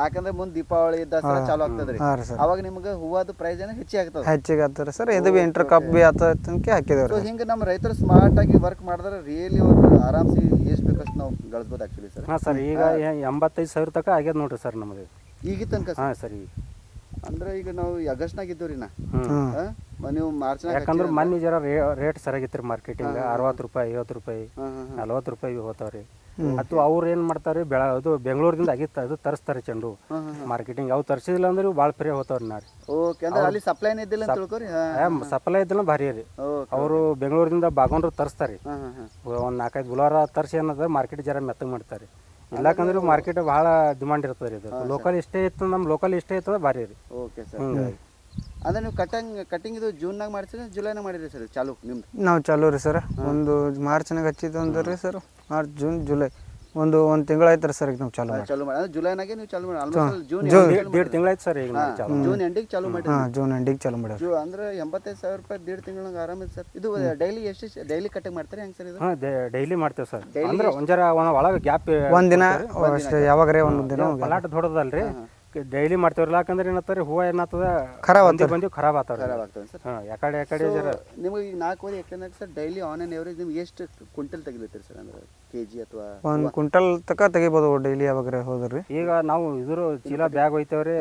ಯಾಕಂದ್ರೆ ಮುಂದೆ ದೀಪಾವಳಿ ದಸರಾ ಚಾಲು ಆಗ್ತದ್ರಿ, ಅವಾಗ ನಿಮ್ಗೆ ಹೂವದ ಪ್ರೈಸ್ ಏನೋ ಹೆಚ್ಚಿಗೆ ಆಗ್ತದೆ ಸರ್. ಇದು ಇಂಟರ್ ಕಾಪ್ ಬಿ ಆತಂಕ ಹಾಕಿದೇವ್ರಿ. ಹಿಂಗೆ ನಮ್ಮ ರೈತರು ಸ್ಮಾರ್ಟ್ ಆಗಿ ವರ್ಕ್ ಮಾಡಿದ್ರೆ ರಿಯಲಿ ಅವ್ರು ಆರಾಮ್ಸಿ ಎಷ್ಟು ಬೇಕಷ್ಟು ನಾವು ಗಳಿಸ್ಬೋದು ಆಕ್ಚುಲಿ ಸರ್. ಹಾಂ ಸರ್, ಈಗ 85,000 ತನಕ ಆಗ್ಯದ ನೋಡ್ರಿ ಸರ್ ನಮ್ಮದು ಈಗ ತನಕ. ಹಾಂ ಸರ್. ಅಂದ್ರೆ ಈಗ ನಾವು ಆಗಸ್ಟ್ನಾಗ ಇದ್ದೀವ್ರಿ ನಾ ನೀವು ಮಾರ್ಚ್ನಾಗ ಯಾಕಂದ್ರೆ ಮೊನ್ನೆ ಜರ ರೇಟ್ ಸರಿಯಾಗಿತ್ತು ರೀ ಮಾರ್ಕೆಟಿಂಗ್ 60 ರೂಪಾಯಿ 50 ರೂಪಾಯಿ 40 ರೂಪಾಯಿ ಹೋಗ್ತಾವ್ರಿ ಅಥವಾ ಅವ್ರು ಏನು ಮಾಡ್ತಾರೆ ಅದು ಬೆಂಗಳೂರಿಂದ ಆಗಿತ್ತು ಅದು ತರಿಸ್ತಾರೆ ಚೆಂಡು ಮಾರ್ಕೆಟಿಂಗ್ ಅವು ತರಿಸಿದಿಲ್ಲ ಅಂದ್ರೆ ಇವು ಭಾಳ ಫ್ರೀ ಹೋಗ್ತಾವ್ರಿ ನಾ ರೀ. ಓಕೆ ಅಂದ್ರೆ ಅಲ್ಲಿ ಸಪ್ಲೈನೇ ಇದ್ದಿಲ್ಲ ಅಂತ ತಿಳ್ಕೊರಿ. ಸಪ್ಲೈ ಇದ್ದಿಲ್ಲ ಭಾರಿ ರೀ. ಅವರು ಬೆಂಗಳೂರಿಂದ ಬಾಗೊಂಡ್ರು ತರಿಸ್ತಾರೆ ಒಂದು 4-5 ಬುಲಾರ ತರಿಸಿ ಏನದ ಮಾರ್ಕೆಟ್ ಜರ ಮೆತ್ತಗೆ ಮಾಡ್ತಾರೆ. ಇಲ್ಲಕಂದ್ರೆ ಮಾರ್ಕೆಟ್ ಭಾಳ ಡಿಮಾಂಡ್ ಇರ್ತದೆ ರೀ. ಇದು ಲೋಕಲ್ ಇಷ್ಟೇ ಇತ್ತು ನಮ್ಮ ಲೋಕಲ್ ಇಷ್ಟೇ ಇರ್ತದೆ ಭಾರಿ ರೀ. Okay sir. ಅಂದ್ರೆ ನೀವು ಕಟಿಂಗ್ ಇದು ಜೂನ್ನಾಗ ಮಾಡ್ತೀರಿ ಜುಲೈನಾಗ ಮಾಡಿರಿ ಸರ್ ಚಾಲು ನಿಮ್ದು? ನಾವು ಚಾಲು ರೀ ಸರ್. ಒಂದು ಮಾರ್ಚ್ನಾಗ ಹಚ್ಚಿದ್ದು ಅಂದ್ರೆ ರೀ ಸರ್, ಮಾರ್ಚ್ ಜೂನ್ ಜುಲೈ ಒಂದು ತಿಂಗಳು ಆಯ್ತು ರೀ ಸರ್ ಈಗ ನಾವು ಚಾಲು ಮಾಡಿ. ಚಾಲು ಮಾಡಿ ಅಂದ್ರೆ ಜುಲೈನಾಗೆ ನೀವು ಚಾಲು ಮಾಡಿ ಆಲ್ಮೋಸ್ಟ್ ಜೂನ್ 1.5 ತಿಂಗಳಾಯ್ತು ಸರ್ ಈಗ ಜೂನ್ ಎಂಡಿಗೆ ಚಾಲು ಮಾಡಿ. ಜೂನ್ ಎಂಡಿಗೆ ಚಾಲು ಮಾಡಿ. ಅಂದ್ರೆ 85,000 ರೂಪಾಯಿ 1.5 ತಿಂಗಳಾಗ ಆರಾಮಿದೆ ಸರ್. ಇದು ಡೈಲಿ ಎಷ್ಟು ಡೈಲಿ ಕಟಿಂಗ್ ಮಾಡ್ತಾರೆ ಹೆಂಗೆ ಸರ್ ಇದು? ಹಾಂ ಡೈಲಿ ಮಾಡ್ತೇವೆ ಸರ್. ಅಂದ್ರೆ ಒಂಜರ ಒಳಗೆ ಗ್ಯಾಪ್ ಒಂದಿನ ಅಷ್ಟೇ ಯಾವಾಗ್ರೆ ಒಂದು ದಿನ ಪಲಾಟ್ ದೊಡ್ಡದಲ್ರಿ ಡೈಲಿ ಮಾಡ್ತೇವ್ರಲ್ಲ. ಯಾಕಂದ್ರೆ ಏನತ್ತಾರ ಹೂವು ಏನಾಗ್ತದ ಖರಾಬ್ ಬಂದು ಖರಾಬ್ ಆಗ್ತಾವ್ರಿ. ಆಗ್ತದೆ ಸರ್. ಹಾಂ ಯಾಕಡೆ ಜರ ನಿಮಗೆ ಈಗ 4 ಎಕರೆನಾಗ sir daily on on average ನಿಮ್ಗೆ ಎಷ್ಟು ಕ್ವಿಂಟಲ್ ತೆಗಿಲತ್ತೀರಿ ಸರ್? ಅಂದ್ರೆ ಕೆಜಿ ಅಥವಾ 1 ಕ್ವಿಂಟಲ್ ತನಕ ತೆಗಿಬೋದು ಡೈಲಿ ಯಾವಾಗ್ರೆ ಹೋದ್ರಿ. ಈಗ ನಾವು ಇದ್ರ ಚೀಲ ಬ್ಯಾಗ್ ಒಯ್ತೇವ್ರಿ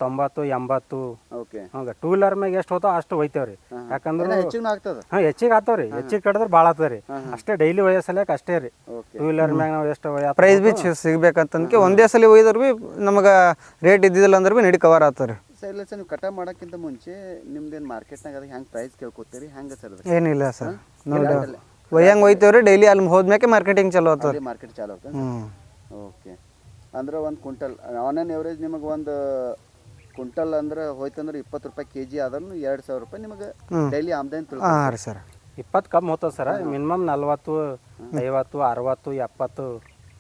90-80. ಓಕೆ. ಹಂಗೆ 2 ವೀಲರ್ ಮ್ಯಾಗ ಎಷ್ಟು ಹೋತಾವ ಅಷ್ಟು ಒಯ್ತೇವ್ರಿ. ಯಾಕಂದ್ರೆ ಹೆಚ್ಚಿಗೆ ಆಗ್ತದೆ. ಹೆಚ್ಚಿಗೆ ಆಗ್ತಾವ್ರಿ. ಹೆಚ್ಚಿಗೆ ಕಡಿದ್ರೆ ಭಾಳ ಆಗ್ತದ್ರಿ. ಅಷ್ಟೇ ಡೈಲಿ ಒಯ್ಯಸಲಕ್ಕೆ ಅಷ್ಟೇ ರೀ. 2 ವೀಲರ್ ಮ್ಯಾಗ ನಾವು ಎಷ್ಟು ಪ್ರೈಸ್ ಬಿ ಸಿಗ್ಬೇಕಂತಂದ್ಕೆ ಒಂದೇ ಸಲ ಒಯ್ದ್ರೆ ಬಿ ನಮಗೆ ರೇಟ್ ಇದ್ದಿದ್ದಿಲ್ಲ ಅಂದ್ರೆ ಬಿ ನಡಿ ಕವರ್ ಆಗ್ತಾರೆ. ಸರ್ ಇಲ್ಲ ಸರ್, ನೀವು ಕಟ ಮಾಡೋಕ್ಕಿಂತ ಮುಂಚೆ ನಿಮ್ದೇನು ಮಾರ್ಕೆಟ್ನಾಗ ಅದಕ್ಕೆ ಹೆಂಗೆ ಪ್ರೈಸ್ ಕೇಳ್ಕೊತೀರಿ ಹೆಂಗೆ ಸರ್? ಏನಿಲ್ಲ ಸರ್, ನೋಡಿ ಒಯ್ಯಂಗೆ ಒಯ್ತೇವ್ರಿ ಡೈಲಿ ಅಲ್ಲಿ ಹೋದ್ಮ್ಯಾಕೆ ಮಾರ್ಕೆಟಿಂಗ್ ಚಾಲು ಆಗ್ತದೆ. ಮಾರ್ಕೆಟ್ ಚಾಲು ಆಗ್ತದೆ. ಓಕೆ. ಅಂದ್ರೆ ಒಂದು ಕ್ವಿಂಟಲ್ ಆನ್ ಆನ್ ಎವರೇಜ್ ನಿಮಗೆ ಒಂದು ಕ್ವಿಂಟಲ್ ಅಂದ್ರೆ ಹೋಯ್ತಂದ್ರೆ 20 ರೂಪಾಯಿ ಕೆಜಿ ಆದ್ರೂ 2,000 ರೂಪಾಯಿ ನಿಮಗೆ ಡೈಲಿ ಆಮದಾನಿ ತಿಳ್ಕೊ. ಹಾಂ ರೀ ಸರ್. 20 ಕಮ್ಮಿ ಹೋಗ್ತದೆ ಸರ್. ಮಿನಿಮಮ್ 40, 50, 60, 70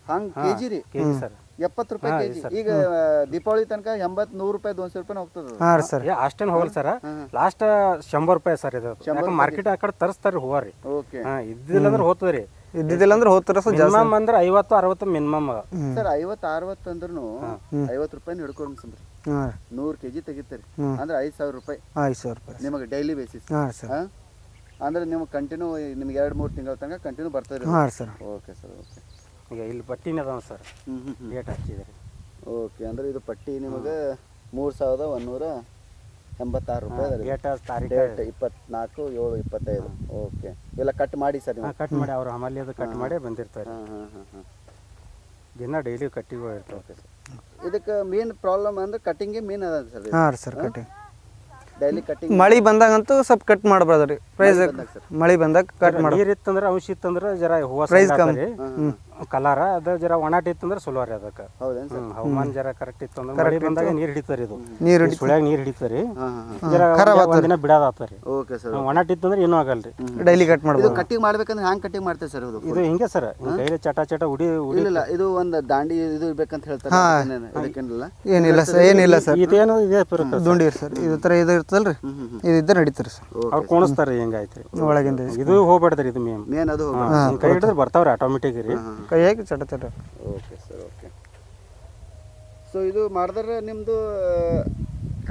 ಹಂಗೆ ಕೆಜಿ ರೀ ಸರ್. 70 ರೂಪಾಯಿ ಕೆಜಿ. ಈಗ ದೀಪಾವಳಿ ತನಕ 80-100 ರೂಪಾಯಿ 200 ರೂಪಾಯಿ ಹೋಗ್ತದೆ. ಹಾಂ ರೀ ಸರ್. ಅಷ್ಟೇನು ಹೋಗಲ್ಲ ಸರ್. ಲಾಸ್ಟ್ 100 ರೂಪಾಯಿ ಸರ್. ಇದು ಯಾಕಂದ್ರೆ ಮಾರ್ಕೆಟ್ ಆ ಕಡೆ ತರಿಸ್ತಾರೆ ಹೂವ ರೀ. ಓಕೆ. ಇದ್ದಿಲ್ಲ ಅಂದ್ರೆ ಹೋಗ್ತದೆ ರೀ. ಇದ್ದಿದ್ದಿಲ್ಲ ಅಂದ್ರೆ ಹೋಗ್ತಾರ ಸರ್. ಮಿನಿಮಮ್ ಅಂದ್ರೆ 50-60 ಮಿನಿಮಮ್ ಸರ್. 50-60 ಅಂದ್ರೂ 50 ರೂಪಾಯಿ ಹಿಡ್ಕೊಂಡು ಸಂದ್ರಿ 100 ಕೆಜಿ ತೆಗಿತಾರೆ ಅಂದ್ರೆ 5,000 ರೂಪಾಯಿ. 5,000 ರೂಪಾಯಿ ನಿಮಗೆ ಡೈಲಿ ಬೇಸಿಸ್. ಹಾಂ ಸರ್. ಅಂದ್ರೆ ನಿಮ್ಗೆ ಕಂಟಿನ್ಯೂ ನಿಮ್ಗೆ 2-3 ತಿಂಗಳ ತನಕ ಕಂಟಿನ್ಯೂ ಬರ್ತದೆ. ಹಾಂ ಸರ್. Okay sir. ಓಕೆ. ಈಗ ಇಲ್ಲಿ ಪಟ್ಟಿನ ಅದಾವ ಸರ್. ಡೇಟ್ ಹಚ್ಚಿದ್ರಿ. ಓಕೆ. ಅಂದ್ರೆ ಇದು ಪಟ್ಟಿ ನಿಮಗೆ 3,186 ರೂಪಾಯಿ ಅದ. ಡೇಟ್ ತಾರೀಕು ಡೇಟ್ 24/7/25. ಓಕೆ. ಇವೆಲ್ಲ ಕಟ್ ಮಾಡಿ ಸರ್ ನೀವು? ಕಟ್ ಮಾಡಿ ಅವ್ರು ಆಮೇಲೆ ಅದು ಕಟ್ ಮಾಡಿ ಬಂದಿರ್ತಾರೆ. ದಿನ ಡೈಲಿ ಕಟ್ಟಿಗೆ ಇರ್ತಾವೆ. Okay sir. ಇದಕ್ಕೆ ಮೇನ್ ಪ್ರಾಬ್ಲಮ್ ಅಂದ್ರೆ ಕಟ್ಟಿಂಗೇ ಮೇನ್ ಅದ ಸರ್. ಹಾಂ ರೀ ಸರ್. ಕಟ್ಟಿಂಗ್ ಡೈಲಿ ಕಟ್ಟಿಂಗ್ ಮಳೆ ಬಂದಾಗಂತೂ ಸ್ವಲ್ಪ ಕಟ್ ಮಾಡ್ಬಾರ್ದು ರೀ. ಪ್ರೈಸ್ ಮಳೆ ಬಂದಾಗ ಕಟ್ ಮಾಡಿ. ನೀರು ಇತ್ತಂದ್ರೆ ಔಷಧಿ ಇತ್ತಂದ್ರೆ ಜರ ಹೂವು ಪ್ರೈಸ್ ಕಮ್ಮಿ. ಕಲರ್ ಅದು ಜರ ಒಣಾಟ ಇತ್ತಂದ್ರೆ ಸುಲೋ ರೀ. ಅದಕ್ಕೆ ಹೌದೇನು ಸರ್? ಹವಾಮಾನ ಜರ ಕರೆಕ್ಟ್ ಇತ್ತು ಅಂದ್ರೆ ಮಳೆ ಬಂದಾಗ ನೀರು ಹಿಡಿತಾರೆ. ಇದು ನೀರು ಸುಳ್ಯಾಗ ನೀರು ಹಿಡಿತಾರೆ. ಜರ ಒಂದಿನ ಬಿಡೋದು ಆಗ್ತಾರೆ. Okay sir. ಒಣಾಟ ಇತ್ತಂದ್ರೆ ಏನೂ ಆಗಲ್ರಿ. ಡೈಲಿ ಕಟ್ ಮಾಡ್ಬೋದು. ಇದು ಕಟ್ಟಿಂಗ್ ಮಾಡ್ಬೇಕಂದ್ರೆ ಹ್ಯಾಂಗ್ ಕಟ್ಟಿಂಗ್ ಮಾಡ್ತೇವೆ ಸರ್? ಇದು ಹಿಂಗೆ ಸರ್. ಕೈಲಿ ಚಟ ಉಡಿ ಇಲ್ಲ ಇದು ಒಂದು ದಾಂಡಿ ಇದು ಇರ್ಬೇಕಂತ ಹೇಳ್ತಾರೆ. ಇದಕ್ಕೇನಿಲ್ಲ. ಏನಿಲ್ಲ ಸರ್. ಏನಿಲ್ಲ ಸರ್. ಇದೇನು ಇದೆ ದುಂಡಿ ಸರ್. ಇದು ಥರ ಇದು ಇರ್ತದಲ್ರಿ, ಇದು ಇದ್ದರೆ ನಡೀತಾರೆ ಸರ್. ಅವ್ರು ಕೋಣಿಸ್ತಾರೆ ಹಿಂಗಾಯ್ತು ಒಳಗಿಂದ. ಇದು ಹೋಗ್ಬೇಡ್ದ್ರಿ. ಇದು ಮೇನ್ ಅದು ಕೈ ಹಿಡಿದ್ರೆ ಬರ್ತಾವ್ರಿ ಆಟೋಮೆಟಿಕ್ ರೀ. ಕೈಯಾಗಿ ಚಟ. Okay sir. ಓಕೆ. ಸೊ ಇದು ಮಾಡಿದ್ರೆ ನಿಮ್ಮದು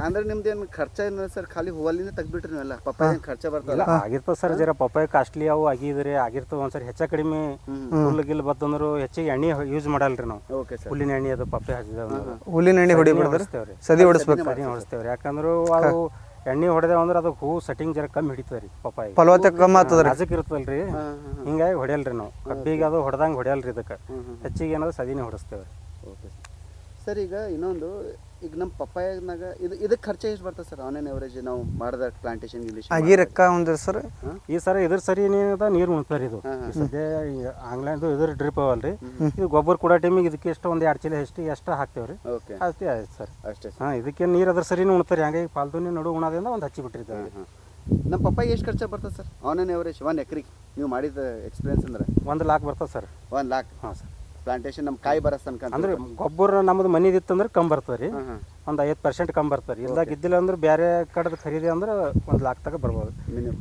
ಅಂದ್ರೆ ನಿಮ್ದು ಏನು ಖರ್ಚ ಏನು ಸರ್? ಖಾಲಿ ಹೂವಲ್ಲಿಂದ ತೆಗ್ದುಬಿಟ್ರಿ ನೀವೆಲ್ಲ? ಪಪ್ಪಾಯ ಖರ್ಚ ಬರ್ತಲ್ಲ? ಆಗಿರ್ತದೆ ಸರ್. ಜರ ಪಪ್ಪಾಯ ಕಾಸ್ಟ್ಲಿ ಅವು ಆಗಿದ್ರಿ ಆಗಿರ್ತವೆ. ಒಂದ್ಸರಿ ಹೆಚ್ಚ ಕಡಿಮೆ ಹುಲ್ಲು ಗಿಲ್ ಬತ್ತಂದ್ರು ಹೆಚ್ಚಿಗೆ ಎಣ್ಣೆ ಯೂಸ್ ಮಾಡಲ್ರಿ ನಾವು. Okay sir. ಹುಲ್ಲಿನ ಎಣ್ಣೆ ಅದು ಪಪ್ಪಾಯ ಹಚ್ಚಿದೇವ್ ಹುಲ್ಲಿನ ಎಣ್ಣೆ ಹೊಡಿಬಿಡ್ತಾರೆ. ಸದಿ ಹೊಡಿಸ್ಬೇಕು. ಸದಿ ಹೊಡಿಸ್ತೇವ್ರಿ. ಯಾಕಂದ್ರೆ ಅದು ಎಣ್ಣೆ ಹೊಡೆದೇವ್ ಅಂದ್ರೆ ಅದು ಹೂ ಸೆಟ್ಟಿಂಗ್ ಜರ ಕಮ್ಮಿ ಹಿಡಿತದೆ ರೀ. ಪಪ್ಪಾಯ ಫಲವತ್ತತೆ ಕಮ್ಮಿ ಆಗ್ತದೆ. ರಾಜಕ್ಕೆ ಇರ್ತದಲ್ರಿ. ಹಿಂಗಾಗಿ ಹೊಡೆಯಲ್ರಿ ನಾವು. ಕಬ್ಬಿಗೆ ಅದು ಹೊಡೆದಂಗೆ ಹೊಡೆಯಲ್ರಿ. ಇದಕ್ಕೆ ಹೆಚ್ಚಿಗೆ ಏನಾದ್ರು ಸದಿನೇ ಹೊಡಿಸ್ತೇವೆ. Okay sir. ಈಗ ಇನ್ನೊಂದು, ಈಗ ನಮ್ಮ ಪಪ್ಪಾಯನಾಗ ಇದಕ್ಕೆ ಖರ್ಚು ಎಷ್ಟು ಬರ್ತದೆ ಸರ್ ಆನ್ ಆನ್ ಎವರೇಜ್ ನಾವು ಮಾಡಿದ ಪ್ಲಾಂಟೇಶನ್ ಆಗಿರಕ್ಕ ಒಂದು ಸರ್? ಈ ಸರ ಇದ್ರ ಸರಿ ಏನಿದೆ ನೀರು ಉಣ್ತಾರೆ. ಇದು ಸದ್ಯ ಆಂಗ್ಲೆಂಡ್ ಇದ್ರ ಡ್ರಿಪ್ ಅವಲ್ರಿ. ಇದು ಗೊಬ್ಬರ ಕೊಡೋ ಟೈಮಿಗೆ ಇದಕ್ಕೆ ಎಷ್ಟು ಒಂದು 2 ಚೀಲ ಎಷ್ಟು ಹಾಕ್ತೇವ್ರಿ. ಓಕೆ. ಅಷ್ಟೇ ಆಯ್ತು ಸರ್. ಅಷ್ಟೇ. ಇದಕ್ಕೆ ನೀರು ಅದ್ರ ಸರಿನೇ ಉಣ್ತಾರೆ. ಹಂಗಾಗಿ ಪಾಲ್ತುನಿ ನಡು ಉಣೋದ್ರಿಂದ ಒಂದು ಹಚ್ಚಿ ಬಿಟ್ಟಿರ್ತಾರೆ. ನಮ್ಮ ಪಪ್ಪಾಯ ಎಷ್ಟು ಖರ್ಚು ಬರ್ತದೆ ಸರ್ ಆನ್ ಆನ್ ಎವರೇಜ್ 1 ಎಕರೆಗೆ ನೀವು ಮಾಡಿದ ಎಕ್ಸ್ಪೀರಿಯನ್ಸ್ ಅಂದ್ರೆ? 1 ಲಾಖ ಬರ್ತದೆ ಸರ್. 1 ಲಾಖ? ಹಾಂ ಸರ್. ಪ್ಲಾಂಟೇಶನ್ ನಮ್ಮ ಕಾಯಿ ಬರೋ ತನಕ ಅಂದ್ರೆ ಗೊಬ್ಬರ ನಮ್ಮದು ಮನಿದಿತ್ತಂದ್ರೆ ಕಮ್ಮಿ ಬರ್ತದೆ ರೀ. ಒಂದು 5% ಕಮ್ಮಿ ಬರ್ತಾರೆ. ಇಲ್ದಾಗ ಇದ್ದಿಲ್ಲ ಅಂದ್ರೆ ಬೇರೆ ಕಡೆದು ಖರೀದಿ ಅಂದ್ರೆ 1 ಲಾಖ ತನಕ ಬರ್ಬೋದು.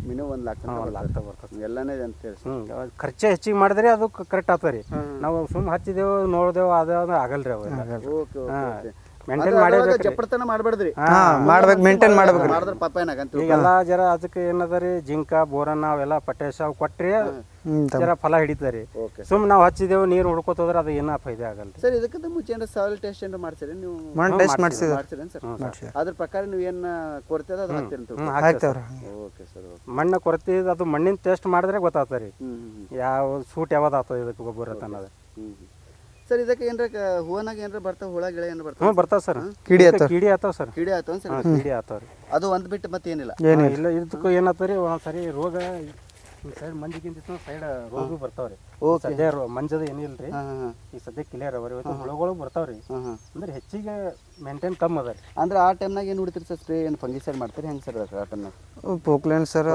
ಮಿನಿಮಮ್ 1 ಲಾಖ ತನಕ ಬರ್ತದೆ. ಎಲ್ಲನೇ ಅಂತ ಹೇಳಿ ಖರ್ಚು ಹೆಚ್ಚಿಗೆ ಮಾಡಿದ್ರೆ ಅದು ಕರೆಕ್ಟ್ ಆಗ್ತದೆ ರೀ. ನಾವು ಸುಮ್ಮನೆ ಹಚ್ಚಿದೆವು ನೋಡಿದೆವು ಅದಾದ್ರೆ ಆಗಲ್ರಿ ಅವೆಲ್ಲ. ಓಕೆ. ಮೇಂಟೈನ್ ಮಾಡೇಬೇಕು ಜಪ್ಪಡ್ತನ ಮಾಡ್ಬೇಡ್ರಿ, ಮಾಡ್ಬೇಕು, ಮೇಂಟೈನ್ ಮಾಡ್ಬೇಕು. ಮಾಡಿದ್ರೆ ಪಾಪ ಏನಾಗಂತ ಈಗೆಲ್ಲ ಜರ ಅದಕ್ಕೆ ಏನದ ರೀ ಜಿಂಕ ಬೋರನ್ ಅವೆಲ್ಲ ಪಟೇಶ ಅವು ಕೊಟ್ರಿ ಜರ ಫಲ ಹಿಡಿತಾರೆ. ಓಕೆ ಸುಮ್ ನಾವು ಹಚ್ಚಿದೇವು ನೀರು ಹುಡ್ಕೋತಂದ್ರೆ ಅದು ಏನೋ ಫೈದೆ ಆಗಲ್ಲ. ಸರ್. ಇದಕ್ಕಿಂತ ಮುಂಚೆ ಏನಾರ ಸಾಯಿಲ್ ಟೆಸ್ಟ್ ಏನಾರ ಮಾಡ್ತೀರಿ ನೀವು? ಟೆಸ್ಟ್ ಮಾಡ್ಸಿದ್ರು. ಮಾಡ್ತೀರೇನು ಸರ್? ಅದ್ರ ಪ್ರಕಾರ ನೀವು ಏನು ಕೊಡ್ತೀರ ಅದು ಹಾಕ್ತೀರಿ ಅಂತ? ಆಯ್ತವ್ರ. Okay sir. ಓಕೆ. ಮಣ್ಣು ಕೊರತೆ ಅದು ಮಣ್ಣಿನ ಟೆಸ್ಟ್ ಮಾಡಿದ್ರೆ ಗೊತ್ತಾಗ್ತದೆ ರೀ ಹ್ಞೂ ಯಾವ ಸೂಟ್ ಯಾವ್ದು ಆಗ್ತದೆ ಇದಕ್ಕೆ ಗೊಬ್ಬರ ಅನ್ನೋದು. ಸರ್ ಇದಕ್ಕೆ ಏನಾರ ಹೂವನಾಗ ಏನಾರ ಬರ್ತಾವ, ಹುಳ ಗಿಳ ಏನಾರ ಬರ್ತಾವ? ಹ್ಞೂ ಬರ್ತಾವ ಸರ್. ಕಿಡಿ ಆಯ್ತಾವ. ಕಿಡಿ ಆತಾವ ಸರ್. ಕಿಡಿ ಆಯ್ತು ಸರ್? ಕಿಡಿ ಆತಾವ್ರಿ. ಅದು ಒಂದು ಬಿಟ್ಟು ಮತ್ತೆ ಏನಿಲ್ಲ? ಇಲ್ಲ ಇದಕ್ಕೂ ಏನಾಗ್ತದೆ ರೀ ಒಂದ್ಸರಿ ರೋಗ ಸೈಡ್ ಮಂಜಿಗಿಂತ ಸೈಡ್ ರೋಗ ಬರ್ತಾವ್ರಿ. ಸದ್ಯ ಮಂಜದ ಏನಿಲ್ರಿ, ಈ ಸದ್ಯ ಕ್ಲಿಯರ್ ಅವರಿ. ಹುಳಗಳು ಬರ್ತಾವ್ರಿ, ಅಂದ್ರೆ ಹೆಚ್ಚಿಗೆ ಮೇಂಟೈನ್ ಕಮ್ಮಿ ಅದ ರೀ. ಅಂದ್ರೆ ಆ ಟೈಮ್ನಾಗ ಏನು ಹೊಡಿತೀರಿ ಸರ್? ಸ್ಪ್ರೇ ಏನು ಫಂಗಿಸೈಡ್ ಮಾಡ್ತೀರಿ ಹೆಂಗೆ ಸರ್ ಆ ಟೈಮ್ನಾಗ? ಪೋಕ್ಲೇನ್ ಸರ್,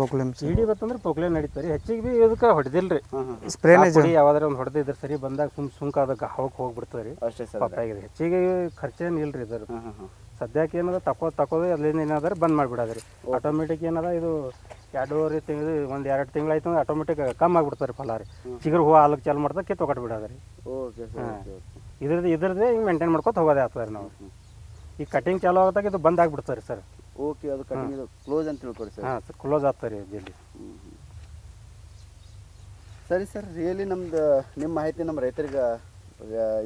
ಪೋಕ್ಲೇನ್ ಕಿಡಿ ಬತ್ತಂದ್ರೆ ಪೋಕ್ಲೇನ್ ನಡೀತಾರೆ. ಹೆಚ್ಚಿಗೆ ಬಿ ಇದಕ್ಕೆ ಹೊಡೆದಿಲ್ರಿ, ಸ್ಪ್ರೇನೇ ಯಾವ್ದಾರ ಒಂದು ಹೊಡೆದಿದ್ರೆ ಸರಿ ಬಂದಾಗ ಸುಂಕ ಅದಕ್ಕೆ ಹವಕ್ ಹೋಗ್ಬಿಡ್ತದೆ ರೀ. ಅಷ್ಟೇ ಸರ್. ಪಾಪಾಗಿದೆ ಹೆಚ್ಚಿಗೆ ಖರ್ಚೇನು ಇಲ್ರಿ ಇದ್ರ. ಸದ್ಯಕ್ಕೆ ಏನದ ತಕೋದು ಅದ್ರಿಂದ ಏನಾದ್ರೆ ಬಂದ್ ಮಾಡಿಬಿಡೋದ್ರಿ. ಆಟೋಮೆಟಿಕ್ ಏನದ ಇದು 2.5 ತಿಂಗಳು 1-2 ತಿಂಗಳು ಆಯ್ತು ಅಂದ್ರೆ ಆಟೋಮೆಟಿಕ್ ಕಮ್ಮಿ ಆಗಿಬಿಡ್ತಾರೆ ಫಲ ರೀ. ಚಿಗುರು ಹೂವು ಹಾಲಕ್ಕೆ ಚಾಲು ಮಾಡ್ತಾ ಕಿತ್ತು ಕೊಟ್ಟು ಬಿಡೋದ್ರಿ. Okay sir. ಇದ್ರದ್ದೇ ಹಿಂಗೆ ಮೇಂಟೈನ್ ಮಾಡ್ಕೊತ ಹೋಗೋದೇ ಆಗ್ತದೆ ರೀ ನಾವು. ಈ ಕಟಿಂಗ್ ಚಾಲು ಆಗೋದಾಗ ಇದು ಬಂದ್ ಆಗಿಬಿಡ್ತಾರೆ ಸರ್. ಓಕೆ, ಅದು ಕಟಿಂಗ್ ಇದು ಕ್ಲೋಸ್ ಅಂತ ತಿಳ್ಕೊಡಿ ಸರ್. ಹಾಂ ಕ್ಲೋಸ್ ಆಗ್ತಾರೆ ರೀ ಜಲ್ದಿ. ಸರಿ ಸರ್, ರಿಯಲಿ ನಮ್ದು ನಿಮ್ಮ ಮಾಹಿತಿ ನಮ್ಮ ರೈತರಿಗೆ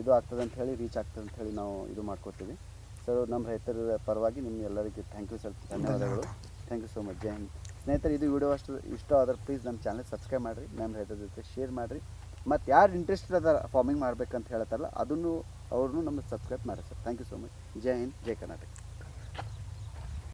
ಇದು ಆಗ್ತದೆ ಅಂತ ಹೇಳಿ, ರೀಚ್ ಆಗ್ತದೆ ಅಂತ ಹೇಳಿ ನಾವು ಇದು ಮಾಡ್ಕೊತೀವಿ ಸರ್. ನಮ್ಮ ರೈತರ ಪರವಾಗಿ ನಿಮ್ಮ ಎಲ್ಲರಿಗೂ ಥ್ಯಾಂಕ್ ಯು ಸರ್, ಧನ್ಯವಾದಗಳು. Thank you so much. ಜೈ ಹಿಂದ್. ಸ್ನೇಹಿತರೆ, ಇದು ವಿಡಿಯೋ ಅಷ್ಟು ಇಷ್ಟ ಆದ್ರೆ ಪ್ಲೀಸ್ ನಮ್ಮ ಚಾನಲ್ ಸಬ್ಸ್ಕ್ರೈಬ್ ಮಾಡಿರಿ, ನಮ್ಮ ರೈತರ ಜೊತೆ ಶೇರ್ ಮಾಡಿರಿ. ಮತ್ತು ಯಾರು ಇಂಟ್ರೆಸ್ಟೆಡ್ ಅದ ಫಾರ್ಮಿಂಗ್ ಮಾಡ್ಬೇಕಂತ ಹೇಳ್ತಾರಲ್ಲ ಅದನ್ನು ಅವ್ರನ್ನೂ ನಮಗೆ ಸಬ್ಸ್ಕ್ರೈಬ್ ಮಾಡಿರಿ sir. Thank you so much. ಜೈ ಹಿಂದ್, ಜೈ ಕರ್ನಾಟಕ.